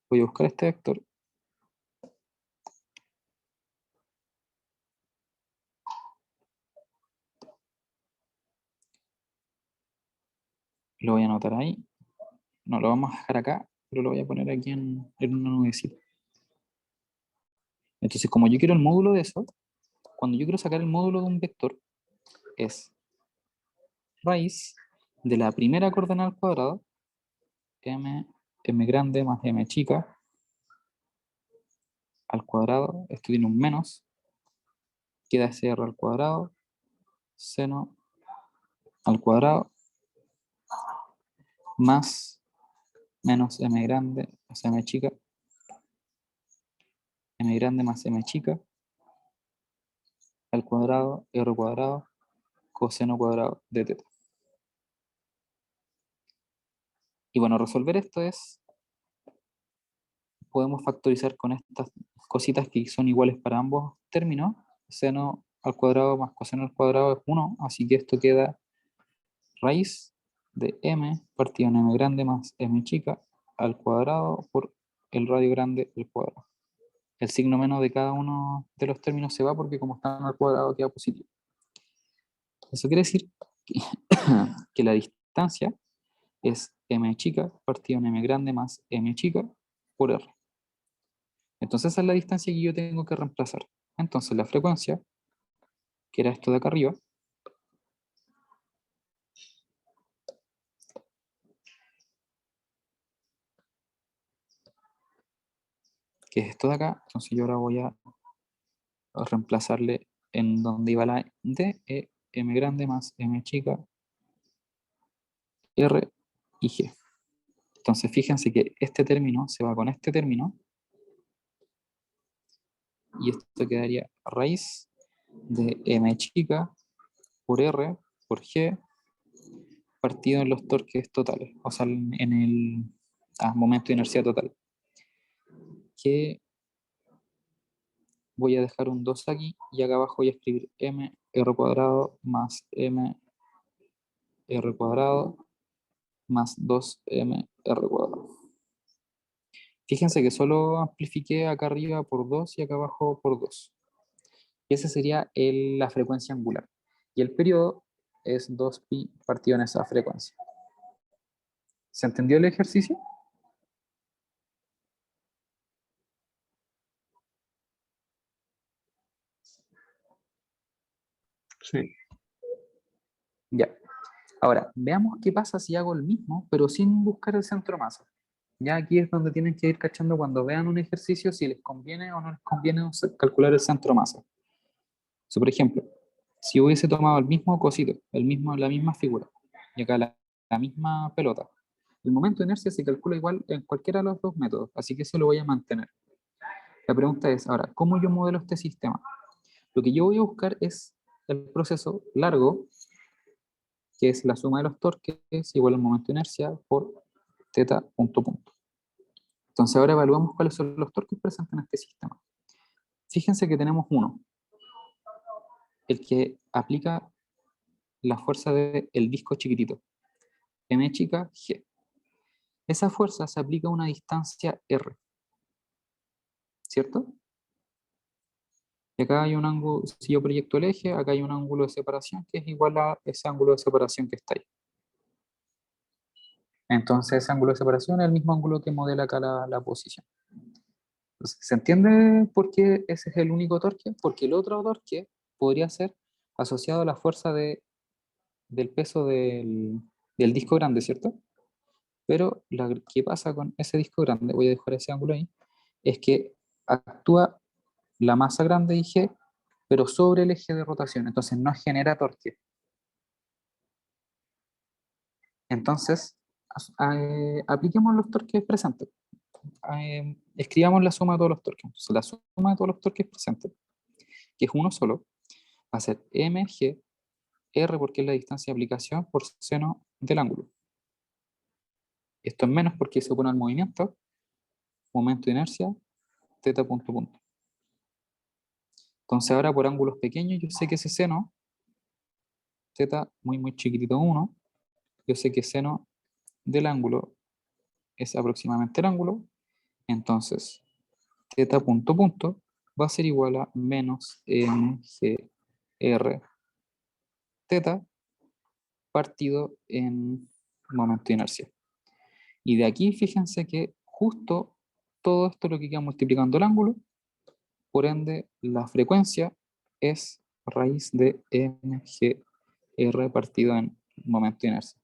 voy a buscar este vector, lo voy a anotar ahí, no lo vamos a dejar acá, pero lo voy a poner aquí en una nubecita. Entonces, como yo quiero el módulo de eso, cuando yo quiero sacar el módulo de un vector, es raíz de la primera coordenada al cuadrado, m grande más m chica, al cuadrado, esto tiene un menos, queda SR al cuadrado, seno al cuadrado, más menos m grande más m chica, m grande más m chica, al cuadrado, r cuadrado, coseno cuadrado de teta. Y bueno, resolver esto es, podemos factorizar con estas cositas que son iguales para ambos términos, seno al cuadrado más coseno al cuadrado es 1, así que esto queda raíz de m partido en m grande más m chica al cuadrado por el radio grande al cuadrado. El signo menos de cada uno de los términos se va porque como están al cuadrado queda positivo. Eso quiere decir que, que la distancia es m chica partido en m grande más m chica por r. Entonces esa es la distancia que yo tengo que reemplazar. Entonces la frecuencia, que era esto de acá arriba, que es esto de acá, entonces yo ahora voy a reemplazarle en donde iba la D, M grande más M chica, R y G. Entonces fíjense que este término se va con este término y esto quedaría raíz de M chica por R por G partido en los torques totales, o sea, en el momento de inercia total. Que voy a dejar un 2 aquí y acá abajo voy a escribir m r cuadrado más m r cuadrado más 2m r cuadrado. Fíjense que solo amplifiqué acá arriba por 2 y acá abajo por 2. Y esa sería la frecuencia angular. Y el periodo es 2pi partido en esa frecuencia. ¿Se entendió el ejercicio? Sí. Ya. Ahora, veamos qué pasa si hago el mismo, pero sin buscar el centro masa. Ya aquí es donde tienen que ir cachando cuando vean un ejercicio si les conviene o no les conviene calcular el centro masa. So, por ejemplo, si hubiese tomado el mismo cosito, la misma figura, y acá la misma pelota, el momento de inercia se calcula igual en cualquiera de los dos métodos, así que eso lo voy a mantener. La pregunta es, ahora, ¿cómo yo modelo este sistema? Lo que yo voy a buscar es el proceso largo, que es la suma de los torques igual al momento de inercia por teta punto punto. Entonces ahora evaluamos cuáles son los torques presentes en este sistema. Fíjense que tenemos uno, el que aplica la fuerza del disco chiquitito, M chica G. Esa fuerza se aplica a una distancia R, ¿cierto? Y acá hay un ángulo, si yo proyecto el eje, acá hay un ángulo de separación que es igual a ese ángulo de separación que está ahí. Entonces ese ángulo de separación es el mismo ángulo que modela acá la posición. Entonces, ¿se entiende por qué ese es el único torque? Porque el otro torque podría ser asociado a la fuerza del peso del disco grande, ¿cierto? Pero lo que pasa con ese disco grande, voy a dejar ese ángulo ahí, es que actúa la masa grande IG, pero sobre el eje de rotación, entonces no genera torque. Entonces, apliquemos los torques presentes. Escribamos la suma de todos los torques. Entonces, la suma de todos los torques presentes, que es uno solo, va a ser mg r, porque es la distancia de aplicación, por seno del ángulo. Esto es menos porque se opone al movimiento, momento de inercia, teta punto punto. Entonces ahora por ángulos pequeños yo sé que ese seno, teta muy muy chiquitito 1, yo sé que seno del ángulo es aproximadamente el ángulo, entonces teta punto punto va a ser igual a menos mgr teta partido en momento de inercia. Y de aquí fíjense que justo todo esto lo que queda multiplicando el ángulo, por ende la frecuencia es raíz de mgr partido en momento de inercia.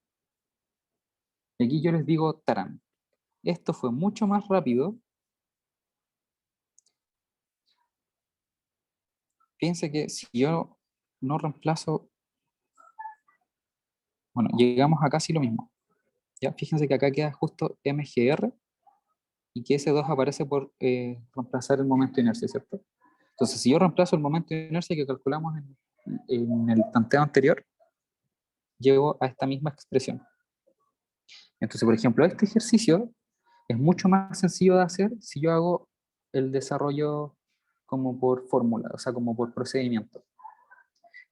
Y aquí yo les digo, tarán, esto fue mucho más rápido. Fíjense que si yo no reemplazo, bueno, llegamos a casi lo mismo. ¿Ya? Fíjense que acá queda justo mgr y que ese 2 aparece por reemplazar el momento de inercia, ¿cierto? Entonces, si yo reemplazo el momento de inercia que calculamos en el tanteo anterior, llego a esta misma expresión. Entonces, por ejemplo, este ejercicio es mucho más sencillo de hacer si yo hago el desarrollo como por fórmula, o sea, como por procedimiento.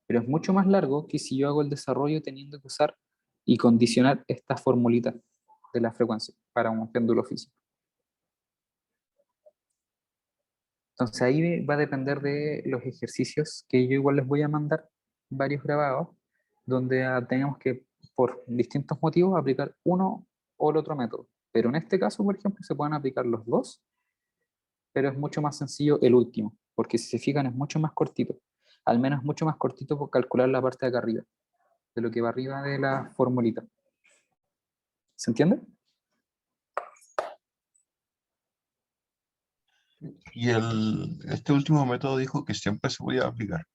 Pero es mucho más largo que si yo hago el desarrollo teniendo que usar y condicionar esta formulita de la frecuencia para un péndulo físico. Entonces ahí va a depender de los ejercicios que yo igual les voy a mandar, varios grabados, donde tenemos que, por distintos motivos, aplicar uno o el otro método. Pero en este caso, por ejemplo, se pueden aplicar los dos, pero es mucho más sencillo el último, porque si se fijan es mucho más cortito. Al menos es mucho más cortito por calcular la parte de acá arriba, de lo que va arriba de la formulita. ¿Se entiende? Y este último método dijo que siempre se podía aplicar.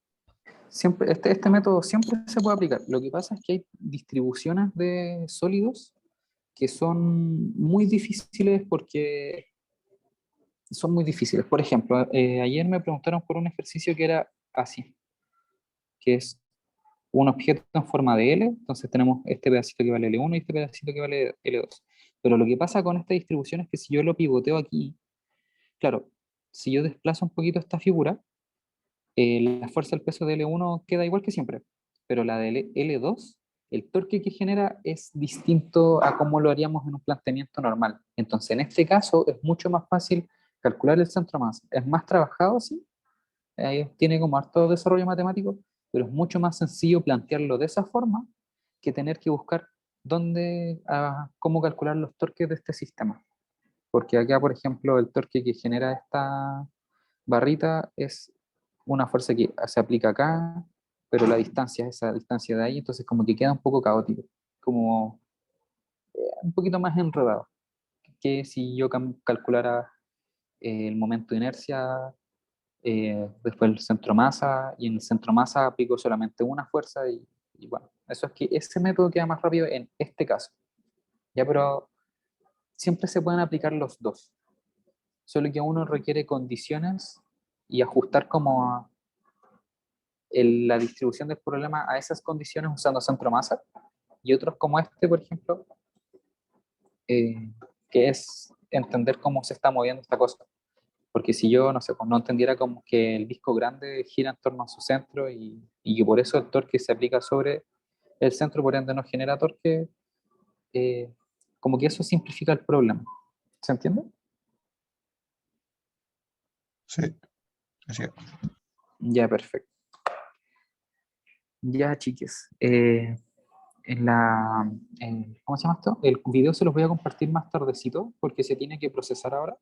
Siempre, este método siempre se puede aplicar. Lo que pasa es que hay distribuciones de sólidos que son muy difíciles porque son muy difíciles. Por ejemplo, ayer me preguntaron por un ejercicio que era así, que es un objeto en forma de L, entonces tenemos este pedacito que vale L1 y este pedacito que vale L2. Pero lo que pasa con esta distribución es que si yo lo pivoteo aquí, claro, si yo desplazo un poquito esta figura, la fuerza del peso de L1 queda igual que siempre, pero la de L2, el torque que genera es distinto a como lo haríamos en un planteamiento normal. Entonces, en este caso, es mucho más fácil calcular el centro de masa. Es más trabajado, sí, tiene como harto desarrollo matemático, pero es mucho más sencillo plantearlo de esa forma que tener que buscar cómo calcular los torques de este sistema. Porque acá, por ejemplo, el torque que genera esta barrita es una fuerza que se aplica acá, pero la distancia es esa distancia de ahí, entonces como que queda un poco caótico, como un poquito más enredado que si yo calculara el momento de inercia, después el centro masa, y en el centro masa aplico solamente una fuerza y bueno, eso es que ese método queda más rápido en este caso. Ya, pero siempre se pueden aplicar los dos, solo que uno requiere condiciones y ajustar como la distribución del problema a esas condiciones usando centro masa, y otros como este, por ejemplo, eh, que es entender cómo se está moviendo esta cosa. Porque si yo, no sé, pues no entendiera como que el disco grande gira en torno a su centro y que por eso el torque se aplica sobre el centro, por ende no genera torque, eh, como que eso simplifica el problema. ¿Se entiende? Sí, así es. Ya, perfecto. Ya, chiques. ¿Cómo se llama esto? El video se los voy a compartir más tardecito porque se tiene que procesar ahora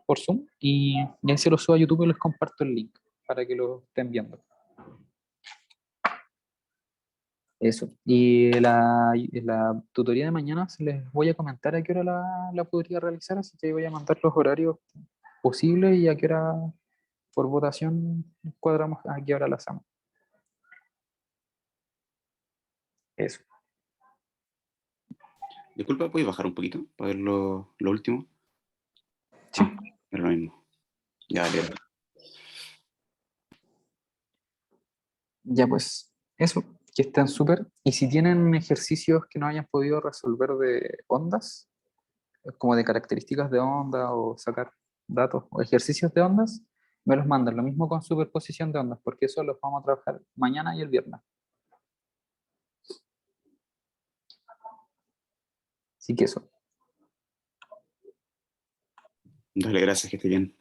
por Zoom y ahí se los subo a YouTube y les comparto el link para que lo estén viendo. Eso. Y la tutoría de mañana se les voy a comentar a qué hora la podría realizar, así que voy a mandar los horarios posibles y a qué hora por votación cuadramos a qué hora la hacemos. Eso. Disculpa, ¿puedes bajar un poquito para ver lo último? Sí. Es lo mismo. Ya, dale. Ya pues, eso, que estén súper. Y si tienen ejercicios que no hayan podido resolver de ondas, como de características de onda o sacar datos o ejercicios de ondas, me los mandan. Lo mismo con superposición de ondas, porque eso los vamos a trabajar mañana y el viernes. Así que eso. Dale, gracias, que esté bien.